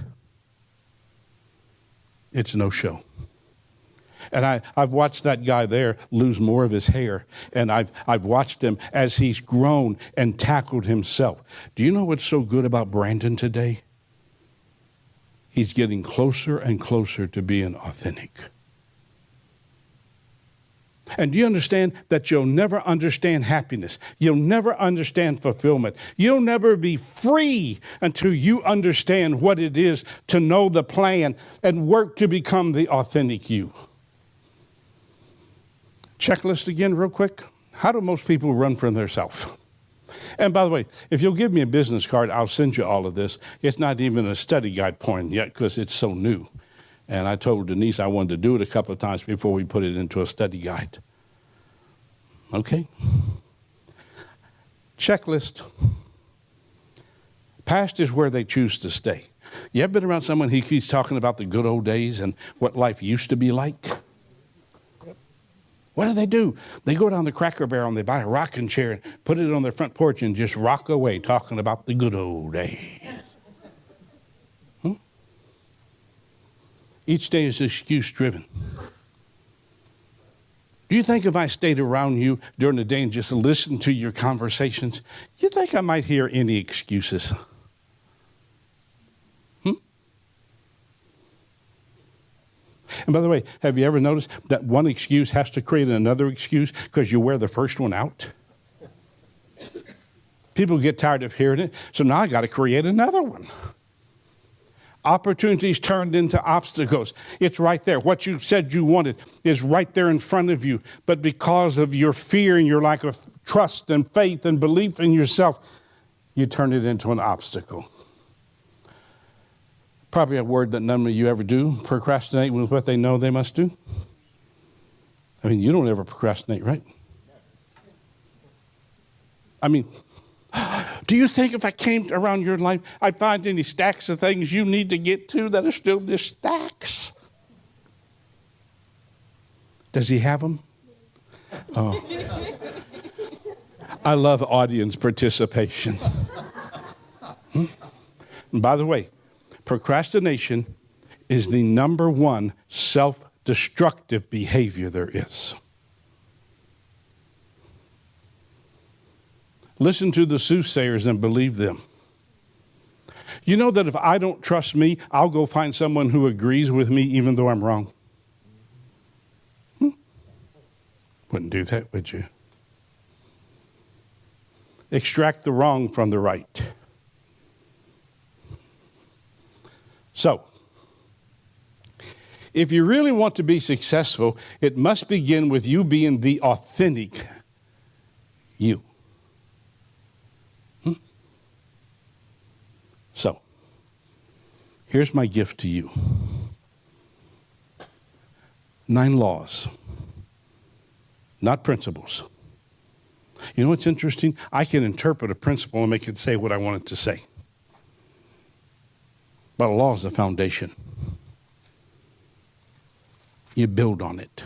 It's no show. And I've watched that guy there lose more of his hair, and I've watched him as he's grown and tackled himself. Do you know what's so good about Brandon today? He's getting closer and closer to being authentic. And do you understand that you'll never understand happiness? You'll never understand fulfillment. You'll never be free until you understand what it is to know the plan and work to become the authentic you. Checklist again real quick. How do most people run from themselves? And by the way, if you'll give me a business card, I'll send you all of this. It's not even a study guide point yet because it's so new. And I told Denise I wanted to do it a couple of times before we put it into a study guide. Okay? Checklist. Past is where they choose to stay. You ever been around someone who keeps talking about the good old days and what life used to be like? What do? They go down the Cracker Barrel and they buy a rocking chair and put it on their front porch and just rock away talking about the good old days. Each day is excuse-driven. Do you think if I stayed around you during the day and just listened to your conversations, you think I might hear any excuses? And by the way, have you ever noticed that one excuse has to create another excuse because you wear the first one out? People get tired of hearing it, so now I got to create another one. Opportunities turned into obstacles. It's right there. What you said you wanted is right there in front of you. But because of your fear and your lack of trust and faith and belief in yourself, you turn it into an obstacle. Probably a word that none of you ever do, procrastinate with what they know they must do. I mean, you don't ever procrastinate, right? I mean, do you think if I came around your life, I'd find any stacks of things you need to get to that are still just stacks? Does he have them? Oh. I love audience participation. And by the way, procrastination is the number one self-destructive behavior there is. Listen to the soothsayers and believe them. You know that if I don't trust me, I'll go find someone who agrees with me even though I'm wrong. Wouldn't do that, would you? Extract the wrong from the right. So, if you really want to be successful, it must begin with you being the authentic you. So, here's my gift to you. 9 laws, not principles. You know what's interesting? I can interpret a principle and make it say what I want it to say. But a law is the foundation. You build on it.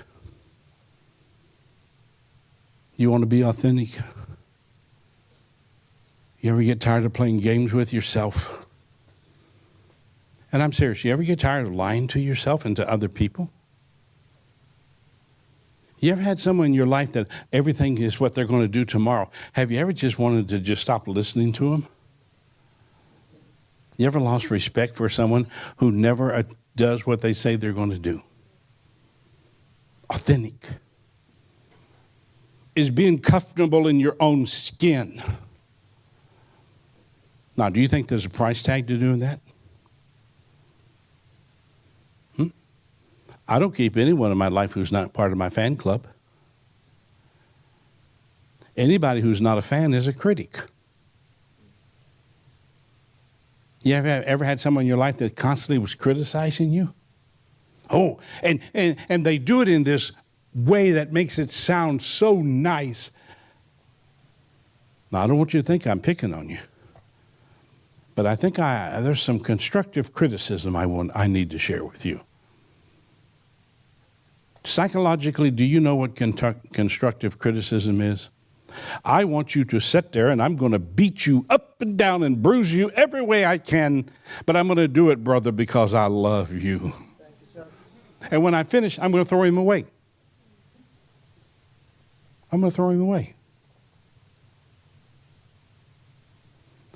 You want to be authentic? You ever get tired of playing games with yourself? And I'm serious, you ever get tired of lying to yourself and to other people? You ever had someone in your life that everything is what they're going to do tomorrow? Have you ever just wanted to just stop listening to them? You ever lost respect for someone who never does what they say they're going to do? Authentic is being comfortable in your own skin. Now, do you think there's a price tag to doing that? I don't keep anyone in my life who's not part of my fan club. Anybody who's not a fan is a critic. You ever had someone in your life that constantly was criticizing you? Oh, and they do it in this way that makes it sound so nice. Now, I don't want you to think I'm picking on you. But I think there's some constructive criticism I need to share with you. Psychologically, do you know what constructive criticism is? I want you to sit there and I'm going to beat you up and down and bruise you every way I can, but I'm going to do it, brother, because I love you. Thank you, sir. And when I finish, I'm going to throw him away. I'm going to throw him away.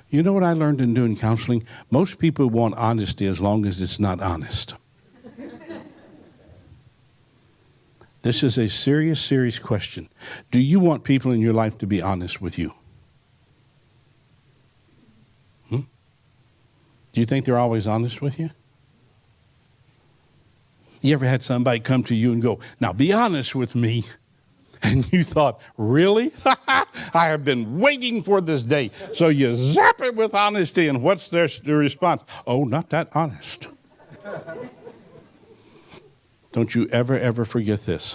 You know what I learned in doing counseling? Most people want honesty as long as it's not honest. This is a serious, serious question. Do you want people in your life to be honest with you? Do you think they're always honest with you? You ever had somebody come to you and go, now be honest with me? And you thought, really? I have been waiting for this day. So you zap it with honesty, and what's their response? Oh, not that honest. Don't you ever forget this.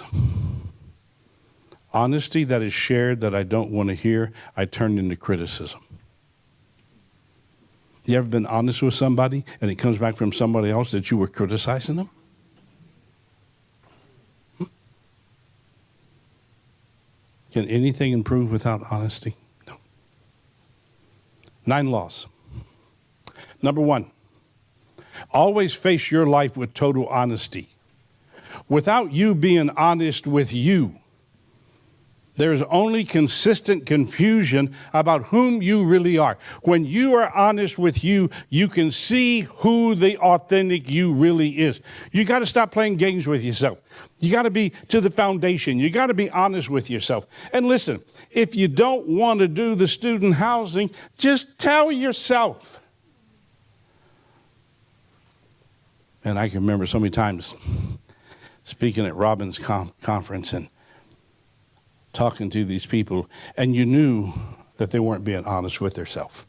Honesty that is shared that I don't want to hear, I turn into criticism. You ever been honest with somebody and it comes back from somebody else that you were criticizing them? Can anything improve without honesty? No. 9 laws. Number 1, always face your life with total honesty. Without you being honest with you, there's only consistent confusion about whom you really are. When you are honest with you, you can see who the authentic you really is. You got to stop playing games with yourself. You got to be to the foundation. You got to be honest with yourself. And listen, if you don't want to do the student housing, just tell yourself. And I can remember so many times speaking at Robin's conference and talking to these people, and you knew that they weren't being honest with themselves.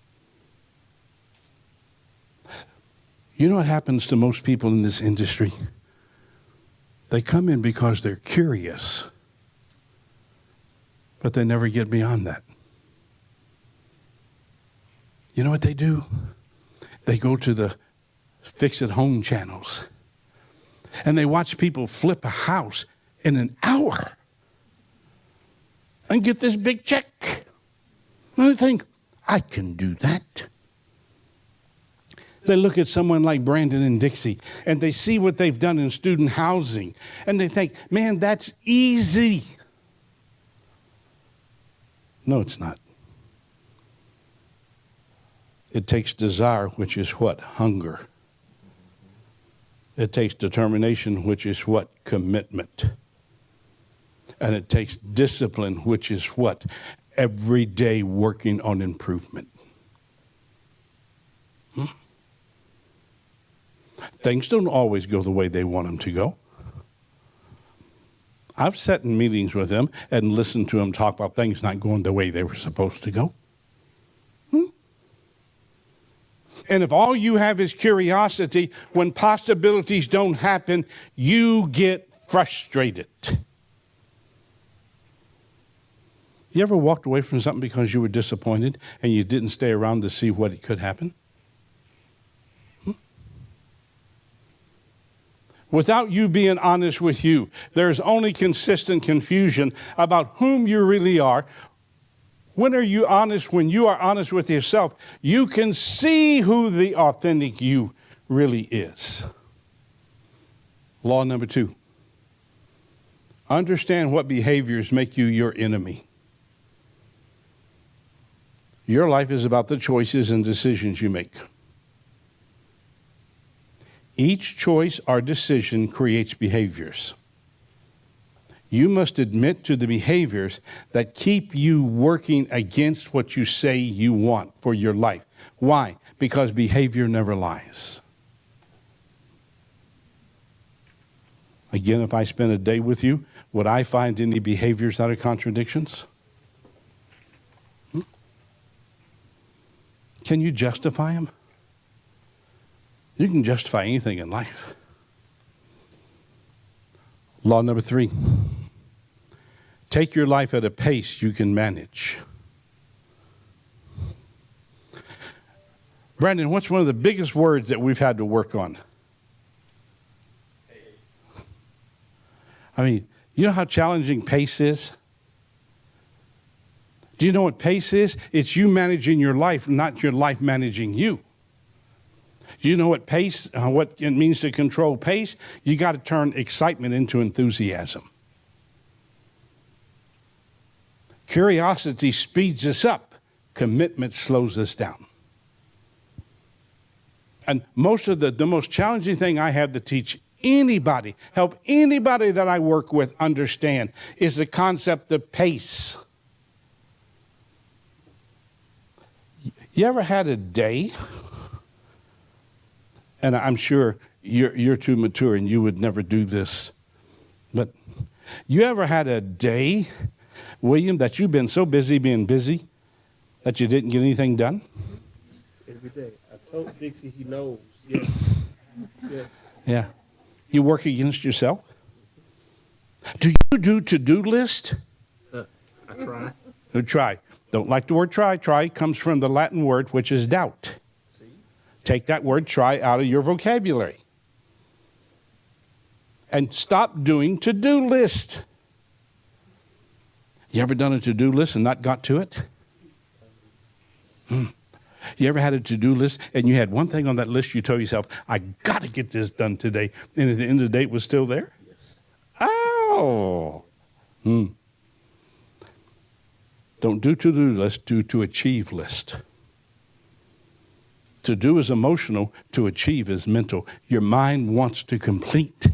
You know what happens to most people in this industry? They come in because they're curious, but they never get beyond that. You know what they do? They go to the fix-at-home channels, and they watch people flip a house in an hour and get this big check. And they think, I can do that. They look at someone like Brandon and Dixie, and they see what they've done in student housing, and they think, man, that's easy. No, it's not. It takes desire, which is what? Hunger. It takes determination, which is what? Commitment. And it takes discipline, which is what? Every day working on improvement. Things don't always go the way they want them to go. I've sat in meetings with them and listened to them talk about things not going the way they were supposed to go. And if all you have is curiosity, when possibilities don't happen, you get frustrated. You ever walked away from something because you were disappointed and you didn't stay around to see what could happen? Without you being honest with you, there's only consistent confusion about whom you really are. When are you honest? When you are honest with yourself, you can see who the authentic you really is. Law number 2. Understand what behaviors make you your enemy. Your life is about the choices and decisions you make. Each choice or decision creates behaviors. You must admit to the behaviors that keep you working against what you say you want for your life. Why? Because behavior never lies. Again, if I spend a day with you, would I find any behaviors that are contradictions? Can you justify them? You can justify anything in life. Law number 3. Take your life at a pace you can manage. Brandon, what's one of the biggest words that we've had to work on? I mean, you know how challenging pace is? Do you know what pace is? It's you managing your life, not your life managing you. Do you know what pace, what it means to control pace? You got to turn excitement into enthusiasm. Curiosity speeds us up. Commitment slows us down. And most challenging thing I have to teach anybody that I work with understand is the concept of pace. You ever had a day, and I'm sure you're too mature and you would never do this, but you ever had a day, William, that you've been so busy being busy that you didn't get anything done? Every day. I told Dixie he knows. Yes. Yes. Yeah. You work against yourself? Do you do to-do list? I try. Try. Don't like the word try. Try comes from the Latin word, which is doubt. See? Take that word try out of your vocabulary. And stop doing to-do list. You ever done a to-do list and not got to it? You ever had a to-do list and you had one thing on that list you told yourself, I got to get this done today, and at the end of the day it was still there? Yes. Oh. Don't do to-do list, do to achieve list. To do is emotional, to achieve is mental. Your mind wants to complete.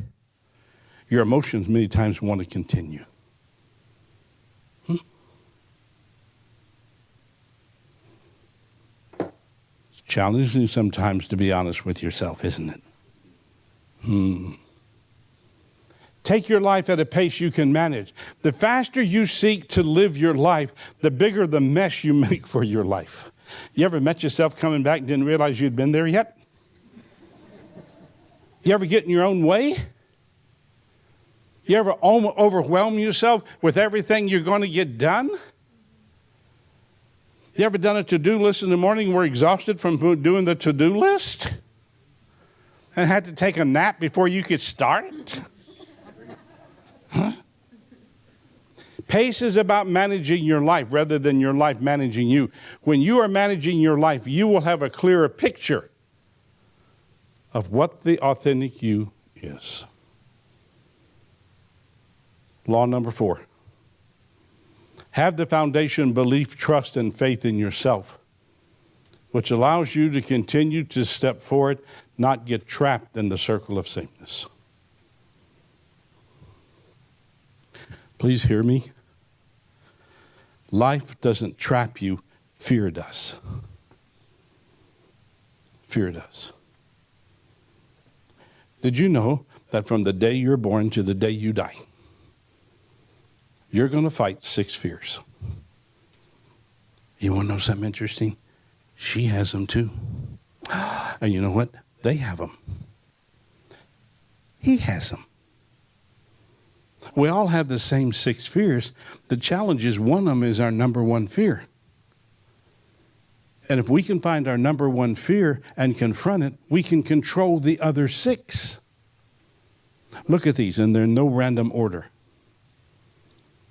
Your emotions many times want to continue. It's challenging sometimes to be honest with yourself, isn't it? Take your life at a pace you can manage. The faster you seek to live your life, the bigger the mess you make for your life. You ever met yourself coming back and didn't realize you'd been there yet? You ever get in your own way? You ever overwhelm yourself with everything you're going to get done? You ever done a to-do list in the morning and were exhausted from doing the to-do list? And had to take a nap before you could start? Huh? Pace is about managing your life rather than your life managing you. When you are managing your life, you will have a clearer picture of what the authentic you is. Law number 4. Have the foundation, belief, trust, and faith in yourself, which allows you to continue to step forward, not get trapped in the circle of sameness. Please hear me. Life doesn't trap you, fear does. Fear does. Did you know that from the day you're born to the day you die, you're going to fight 6 fears? You want to know something interesting? She has them too. And you know what? They have them. He has them. We all have the same 6 fears. The challenge is one of them is our number one fear. And if we can find our number one fear and confront it, we can control the other 6. Look at these, and they're in no random order.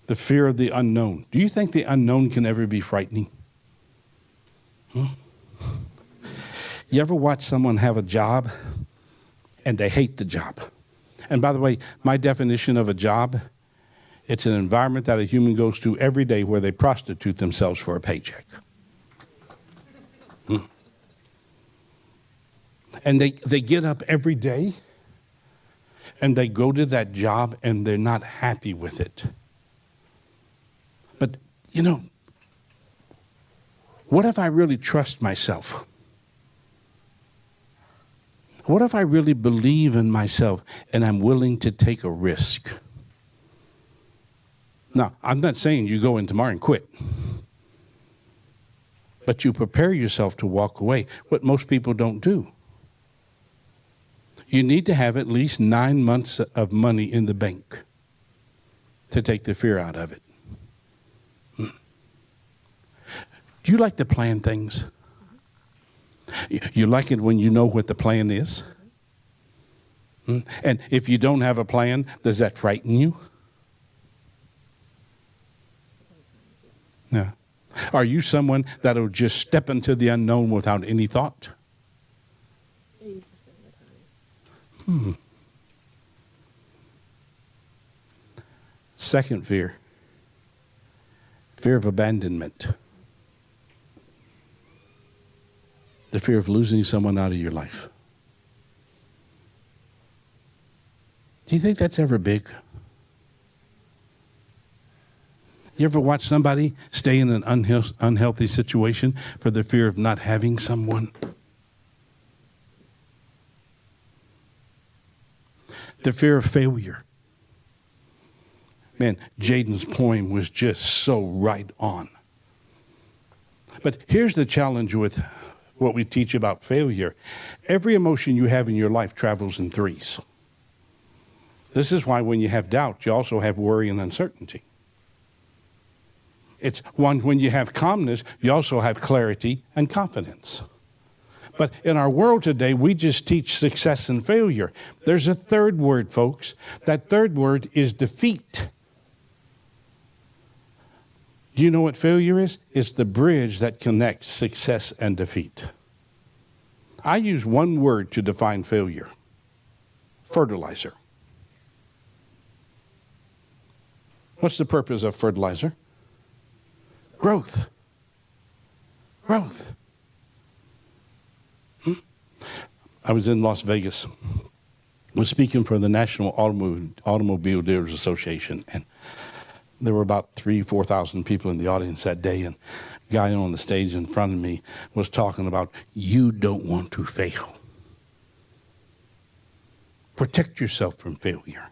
The fear of the unknown. Do you think the unknown can ever be frightening? You ever watch someone have a job and they hate the job? And by the way, my definition of a job, it's an environment that a human goes to every day where they prostitute themselves for a paycheck. And they get up every day and they go to that job and they're not happy with it. But, you know, what if I really trust myself? What if I really believe in myself and I'm willing to take a risk? Now, I'm not saying you go in tomorrow and quit. But you prepare yourself to walk away, what most people don't do. You need to have at least 9 months of money in the bank to take the fear out of it. Do you like to plan things? You like it when you know what the plan is? And if you don't have a plan, does that frighten you? No. Are you someone that'll just step into the unknown without any thought? 80% of the time. Second fear. Fear of abandonment. The fear of losing someone out of your life. Do you think that's ever big? You ever watch somebody stay in an unhealthy situation for the fear of not having someone? The fear of failure. Man, Jaden's poem was just so right on. But here's the challenge with what we teach about failure. Every emotion you have in your life travels in threes. This is why when you have doubt, you also have worry and uncertainty. It's one, when you have calmness, you also have clarity and confidence. But in our world today, we just teach success and failure. There's a third word, folks. That third word is defeat. Do you know what failure is? It's the bridge that connects success and defeat. I use one word to define failure: fertilizer. What's the purpose of fertilizer? Growth. Growth. I was in Las Vegas. Was speaking for the National Automobile Dealers Association, and there were about 4,000 people in the audience that day, and a guy on the stage in front of me was talking about, you don't want to fail. Protect yourself from failure.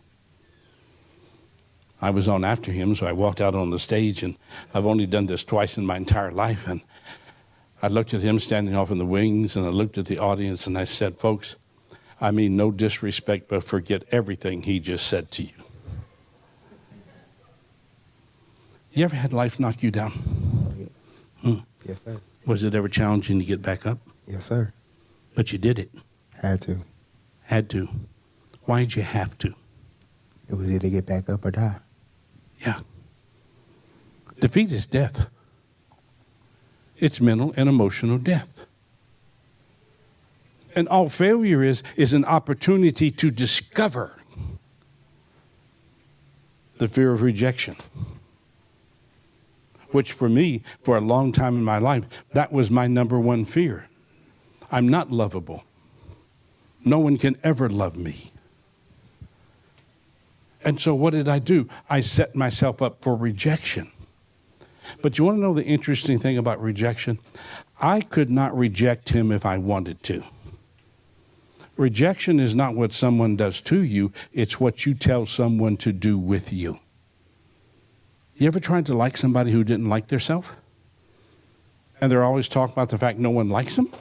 I was on after him, so I walked out on the stage, and I've only done this twice in my entire life, and I looked at him standing off in the wings, and I looked at the audience, and I said, folks, I mean no disrespect, but forget everything he just said to you. You ever had life knock you down? Yes, sir. Was it ever challenging to get back up? Yes, sir. But you did it. Had to. Had to. Why'd you have to? It was either get back up or die. Yeah. Defeat is death. It's mental and emotional death. And all failure is an opportunity to discover the fear of rejection. Which for me, for a long time in my life, that was my number one fear. I'm not lovable. No one can ever love me. And so what did I do? I set myself up for rejection. But you want to know the interesting thing about rejection? I could not reject him if I wanted to. Rejection is not what someone does to you, it's what you tell someone to do with you. You ever tried to like somebody who didn't like themselves? And they're always talking about the fact no one likes them?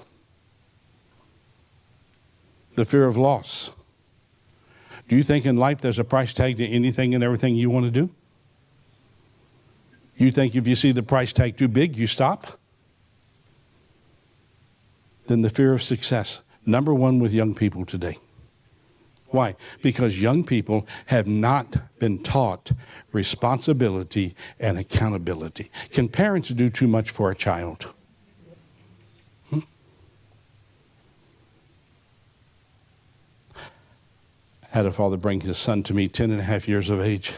The fear of loss. Do you think in life there's a price tag to anything and everything you want to do? You think if you see the price tag too big, you stop? Then the fear of success. Number one with young people today. Why? Because young people have not been taught responsibility and accountability. Can parents do too much for a child? I had a father bring his son to me, 10 and a half years of age.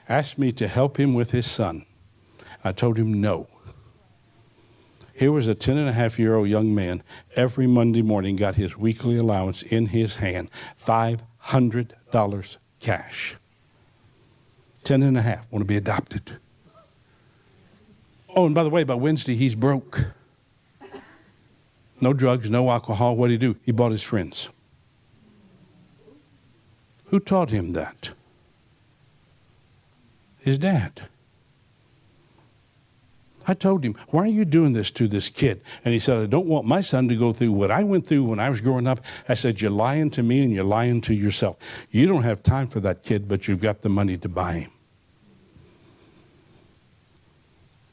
Asked me to help him with his son. I told him no. Here was a 10-and-a-half-year-old young man, every Monday morning got his weekly allowance in his hand, $500 cash. 10 and a half, want to be adopted. Oh, and by the way, by Wednesday, he's broke. No drugs, no alcohol. What did he do? He bought his friends. Who taught him that? His dad. I told him, why are you doing this to this kid? And he said, I don't want my son to go through what I went through when I was growing up. I said, you're lying to me and you're lying to yourself. You don't have time for that kid, but you've got the money to buy him.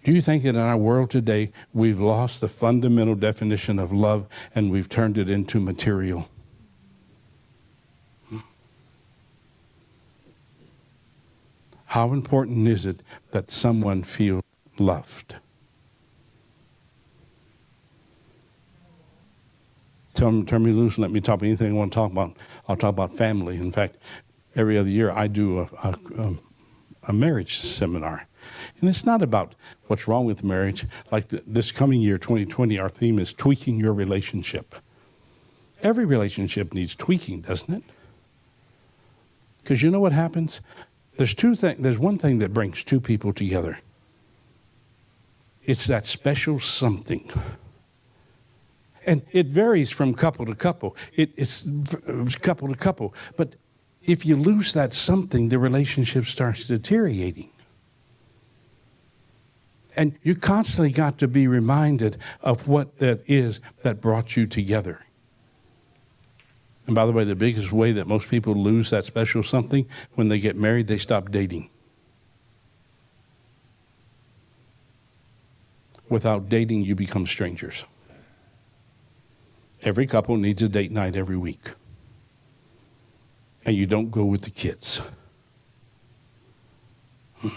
Do you think that in our world today, we've lost the fundamental definition of love and we've turned it into material? How important is it that someone feel loved? Turn me loose and let me talk about anything I want to talk about. I'll talk about family. In fact, every other year I do a marriage seminar. And it's not about what's wrong with marriage. Like this coming year, 2020, our theme is tweaking your relationship. Every relationship needs tweaking, doesn't it? Because you know what happens? There's one thing that brings two people together. It's that special something. And it varies from couple to couple. It's couple to couple. But if you lose that something, the relationship starts deteriorating. And you constantly got to be reminded of what that is that brought you together. And by the way, the biggest way that most people lose that special something, when they get married, they stop dating. Without dating, you become strangers. Every couple needs a date night every week. And you don't go with the kids. I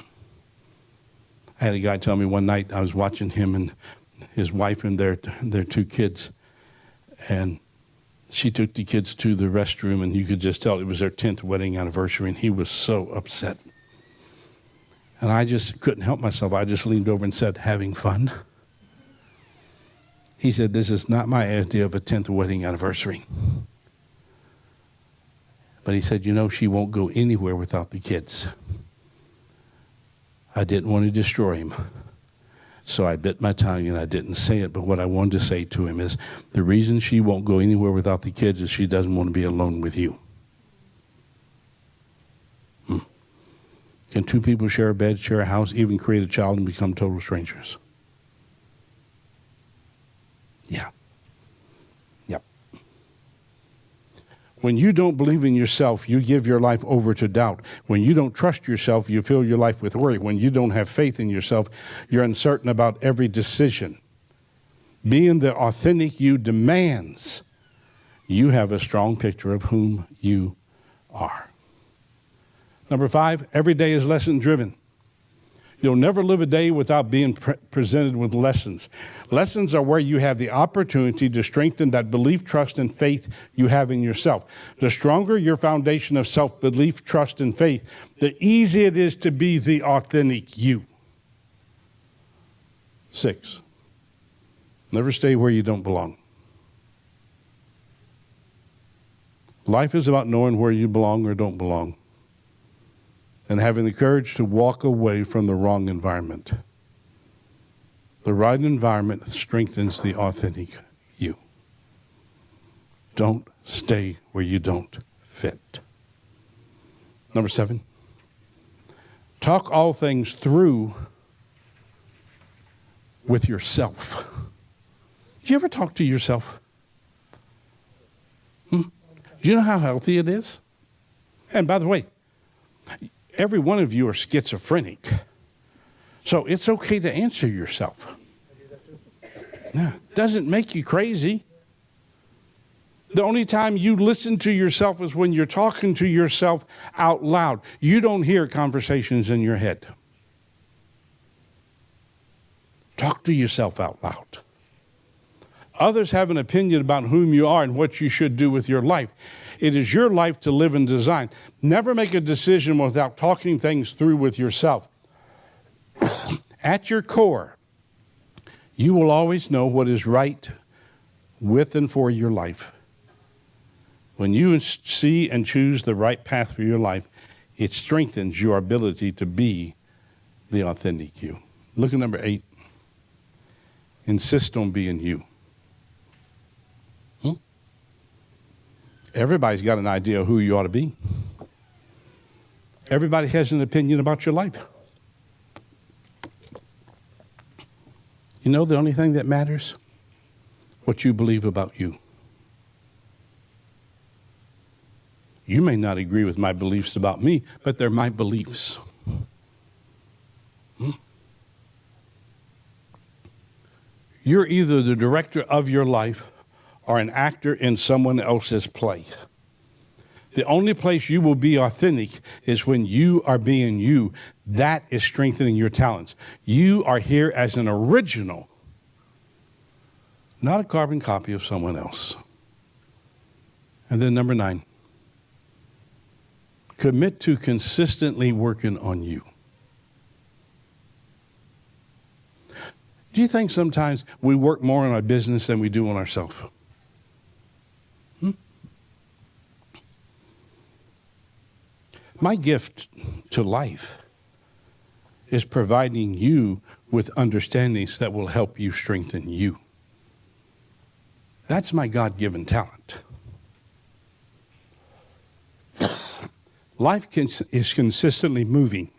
had a guy tell me one night, I was watching him and his wife and their two kids. And she took the kids to the restroom, and you could just tell it was their 10th wedding anniversary, and he was so upset. And I just couldn't help myself. I just leaned over and said, "Having fun?" He said, "This is not my idea of a 10th wedding anniversary." But he said, she won't go anywhere without the kids. I didn't want to destroy him. So I bit my tongue and I didn't say it. But what I wanted to say to him is, the reason she won't go anywhere without the kids is she doesn't want to be alone with you. Can two people share a bed, share a house, even create a child and become total strangers? Yeah. Yep. When you don't believe in yourself, you give your life over to doubt. When you don't trust yourself, you fill your life with worry. When you don't have faith in yourself, you're uncertain about every decision. Being the authentic you demands you have a strong picture of whom you are. Number 5, every day is lesson driven. You'll never live a day without being presented with lessons. Lessons are where you have the opportunity to strengthen that belief, trust, and faith you have in yourself. The stronger your foundation of self-belief, trust, and faith, the easier it is to be the authentic you. 6, never stay where you don't belong. Life is about knowing where you belong or don't belong, and having the courage to walk away from the wrong environment. The right environment strengthens the authentic you. Don't stay where you don't fit. Number 7, talk all things through with yourself. Do you ever talk to yourself? Do you know how healthy it is? And by the way, every one of you are schizophrenic. So it's okay to answer yourself. Yeah, doesn't make you crazy. The only time you listen to yourself is when you're talking to yourself out loud. You don't hear conversations in your head. Talk to yourself out loud. Others have an opinion about whom you are and what you should do with your life. It is your life to live and design. Never make a decision without talking things through with yourself. At your core, you will always know what is right with and for your life. When you see and choose the right path for your life, it strengthens your ability to be the authentic you. Look at number 8. Insist on being you. Everybody's got an idea of who you ought to be. Everybody has an opinion about your life. You know the only thing that matters? What you believe about you. You may not agree with my beliefs about me, but they're my beliefs. You're either the director of your life or an actor in someone else's play. The only place you will be authentic is when you are being you. That is strengthening your talents. You are here as an original, not a carbon copy of someone else. And then number 9, commit to consistently working on you. Do you think sometimes we work more on our business than we do on ourselves? My gift to life is providing you with understandings that will help you strengthen you. That's my God-given talent. Life is consistently moving.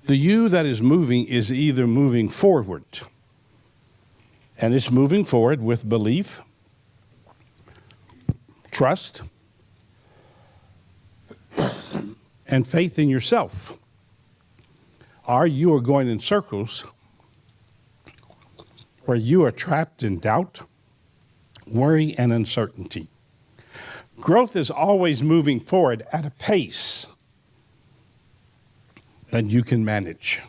The you that is moving is either moving forward, and it's moving forward with belief, trust, and faith in yourself. Or you are going in circles where you are trapped in doubt, worry, and uncertainty. Growth is always moving forward at a pace that you can manage,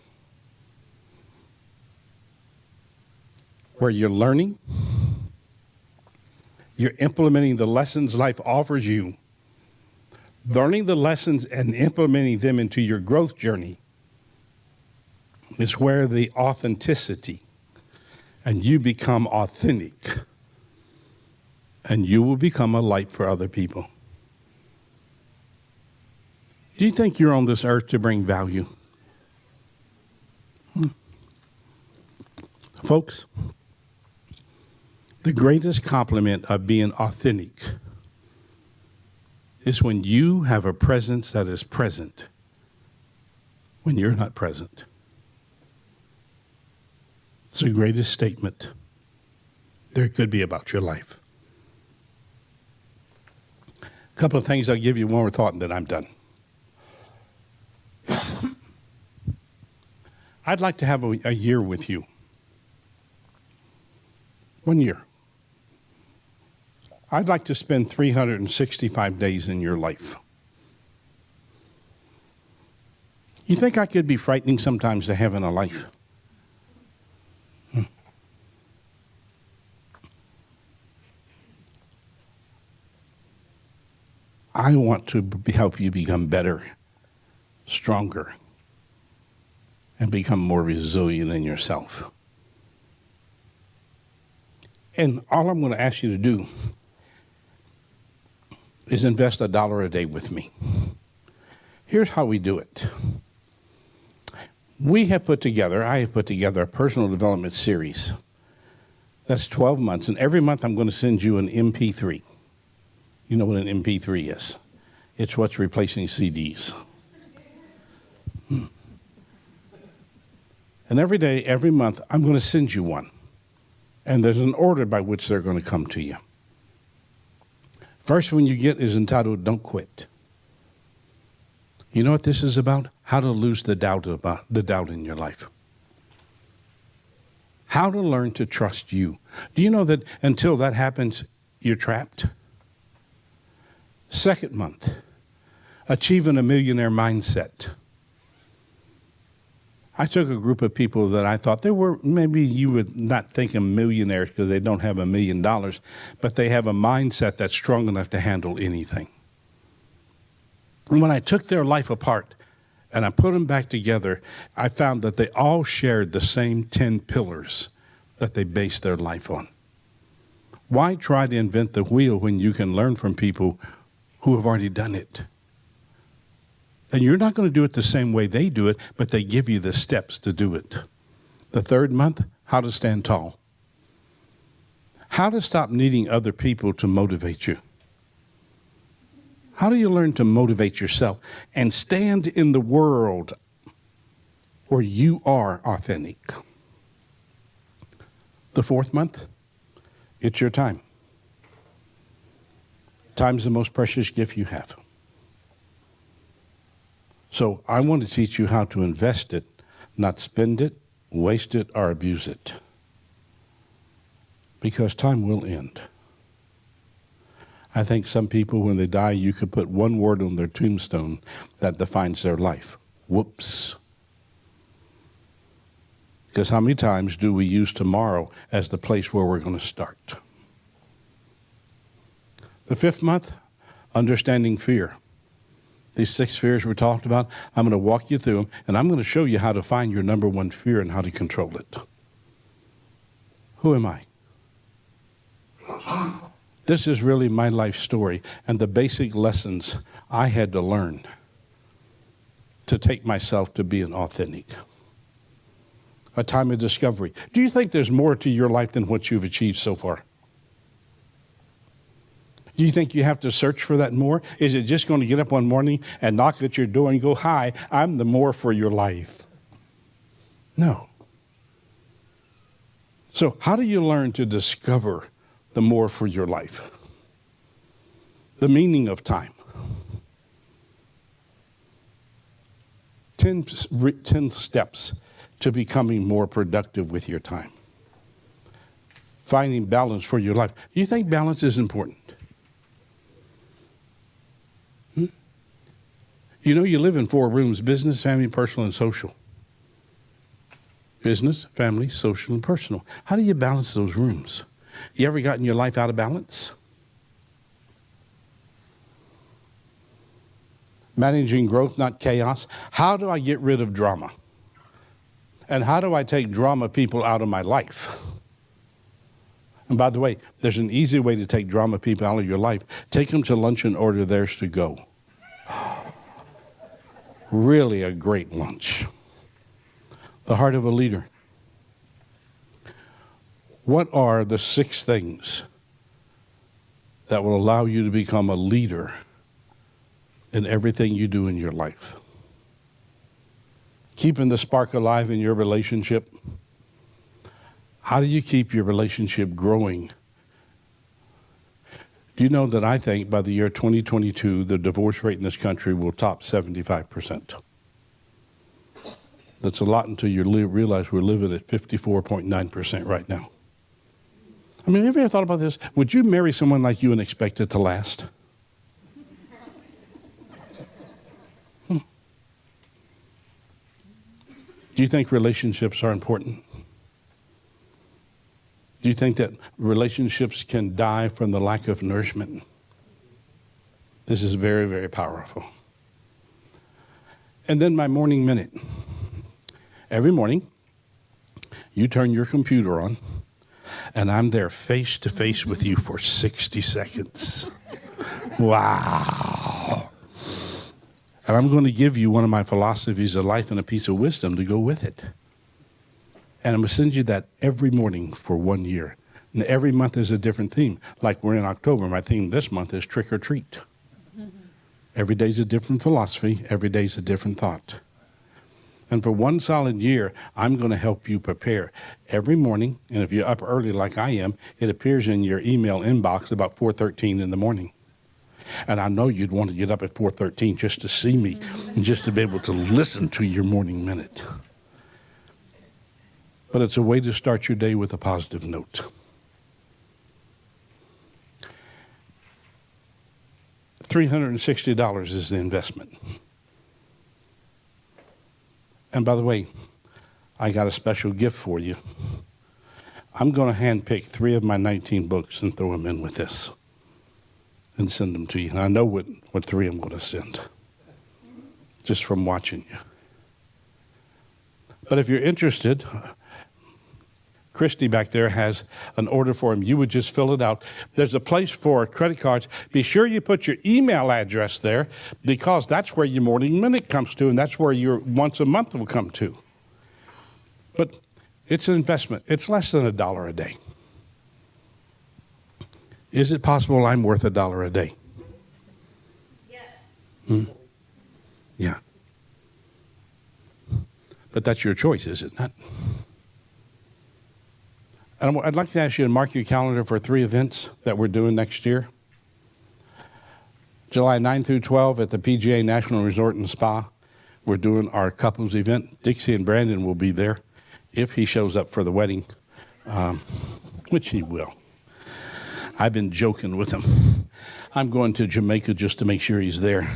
where you're learning, you're implementing the lessons life offers you, learning the lessons and implementing them into your growth journey is where the authenticity, and you become authentic, and you will become a light for other people. Do you think you're on this earth to bring value? Folks, the greatest compliment of being authentic is when you have a presence that is present when you're not present. It's the greatest statement there could be about your life. A couple of things, I'll give you one more thought and then I'm done. I'd like to have a year with you. 1 year. I'd like to spend 365 days in your life. You think I could be frightening sometimes to having a life? I want to help you become better, stronger, and become more resilient in yourself. And all I'm going to ask you to do is invest $1 a day with me. Here's how we do it. I have put together a personal development series. That's 12 months, and every month I'm going to send you an MP3. You know what an MP3 is. It's what's replacing CDs. And every day, every month, I'm going to send you one. And there's an order by which they're going to come to you. First one you get is entitled, Don't Quit. You know what this is about? How to lose the doubt in your life. How to learn to trust you. Do you know that until that happens, you're trapped? Second month, Achieving a Millionaire Mindset. I took a group of people that I thought they were, maybe you would not think of millionaires because they don't have $1 million, but they have a mindset that's strong enough to handle anything. And when I took their life apart and I put them back together, I found that they all shared the same 10 pillars that they based their life on. Why try to invent the wheel when you can learn from people who have already done it? And you're not going to do it the same way they do it, but they give you the steps to do it. The third month, how to stand tall. How to stop needing other people to motivate you. How do you learn to motivate yourself and stand in the world where you are authentic? The fourth month, it's your time. Time's the most precious gift you have. So I want to teach you how to invest it, not spend it, waste it, or abuse it. Because time will end. I think some people, when they die, you could put one word on their tombstone that defines their life. Whoops. Because how many times do we use tomorrow as the place where we're going to start? The fifth month, understanding fear. These 6 fears we talked about, I'm going to walk you through them, and I'm going to show you how to find your number one fear and how to control it. Who am I? This is really my life story and the basic lessons I had to learn to take myself to being authentic. A time of discovery. Do you think there's more to your life than what you've achieved so far? Do you think you have to search for that more? Is it just going to get up one morning and knock at your door and go, "Hi, I'm the more for your life"? No. So how do you learn to discover the more for your life? The meaning of time. 10 steps to becoming more productive with your time. Finding balance for your life. Do you think balance is important? You know, you live in 4 rooms: business, family, personal, and social. Business, family, social, and personal. How do you balance those rooms? You ever gotten your life out of balance? Managing growth, not chaos. How do I get rid of drama? And how do I take drama people out of my life? And by the way, there's an easy way to take drama people out of your life. Take them to lunch and order theirs to go. Really a great lunch. The heart of a leader. What are the 6 things that will allow you to become a leader in everything you do in your life? Keeping the spark alive in your relationship. How do you keep your relationship growing? Do you know that I think by the year 2022, the divorce rate in this country will top 75%? That's a lot until you realize we're living at 54.9% right now. I mean, have you ever thought about this? Would you marry someone like you and expect it to last? Do you think relationships are important? Do you think that relationships can die from the lack of nourishment? This is very, very powerful. And then my morning minute. Every morning, you turn your computer on, and I'm there face to face with you for 60 seconds. Wow. And I'm going to give you one of my philosophies of life and a piece of wisdom to go with it. And I'm going to send you that every morning for 1 year. And every month is a different theme. Like we're in October, my theme this month is trick or treat. Every day is a different philosophy. Every day is a different thought. And for 1 solid year, I'm going to help you prepare every morning. And if you're up early like I am, it appears in your email inbox about 4:13 in the morning. And I know you'd want to get up at 4:13 just to see me and just to be able to listen to your morning minute. But it's a way to start your day with a positive note. $360 is the investment. And by the way, I got a special gift for you. I'm going to handpick 3 of my 19 books and throw them in with this and send them to you. And I know what 3 I'm going to send, just from watching you. But if you're interested, Christy back there has an order form. You would just fill it out. There's a place for credit cards. Be sure you put your email address there, because that's where your morning minute comes to, and that's where your once a month will come to. But it's an investment. It's less than $1 a day. Is it possible I'm worth $1 a day? Yes. Yeah. But that's your choice, is it not? And I'd like to ask you to mark your calendar for 3 events that we're doing next year. July 9 through 12 at the PGA National Resort and Spa. We're doing our couples event. Dixie and Brandon will be there if he shows up for the wedding, which he will. I've been joking with him. I'm going to Jamaica just to make sure he's there.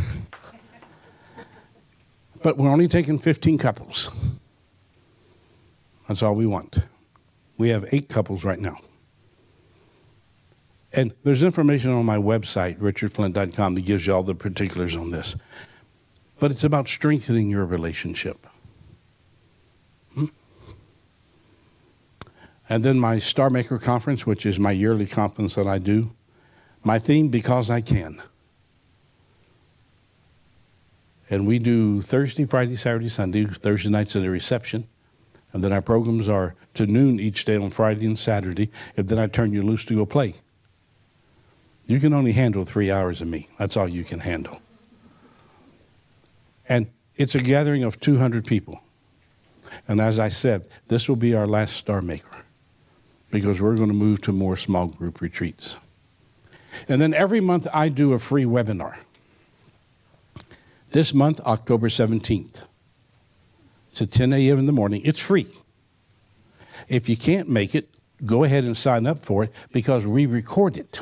But we're only taking 15 couples. That's all we want. We have 8 couples right now. And there's information on my website, richardflint.com, that gives you all the particulars on this. But it's about strengthening your relationship. And then my Star Maker Conference, which is my yearly conference that I do. My theme, Because I Can. And we do Thursday, Friday, Saturday, Sunday. Thursday nights at a reception. And then our programs are to noon each day on Friday and Saturday. And then I turn you loose to go play. You can only handle 3 hours of me. That's all you can handle. And it's a gathering of 200 people. And as I said, this will be our last Star Maker, because we're going to move to more small group retreats. And then every month I do a free webinar. This month, October 17th. It's at 10 a.m. in the morning. It's free. If you can't make it, go ahead and sign up for it, because we record it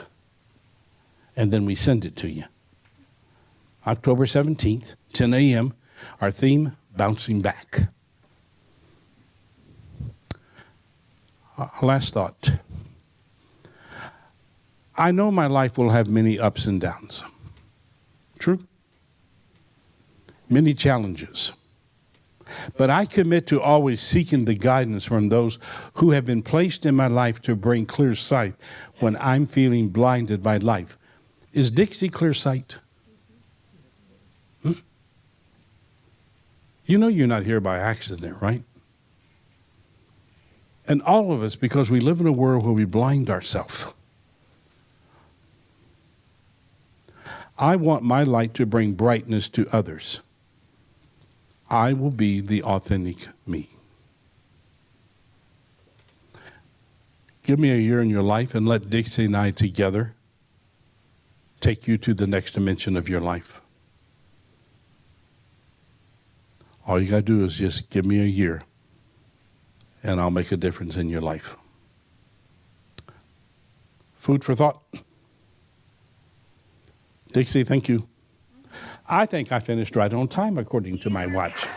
and then we send it to you. October 17th, 10 a.m., our theme, Bouncing Back. Last thought. I know my life will have many ups and downs. True? Many challenges. But I commit to always seeking the guidance from those who have been placed in my life to bring clear sight when I'm feeling blinded by life. Is Dixie clear sight? You know you're not here by accident, right? And all of us, because we live in a world where we blind ourselves. I want my light to bring brightness to others. I will be the authentic me. Give me a year in your life and let Dixie and I together take you to the next dimension of your life. All you got to do is just give me a year, and I'll make a difference in your life. Food for thought. Dixie, thank you. I think I finished right on time according to my watch.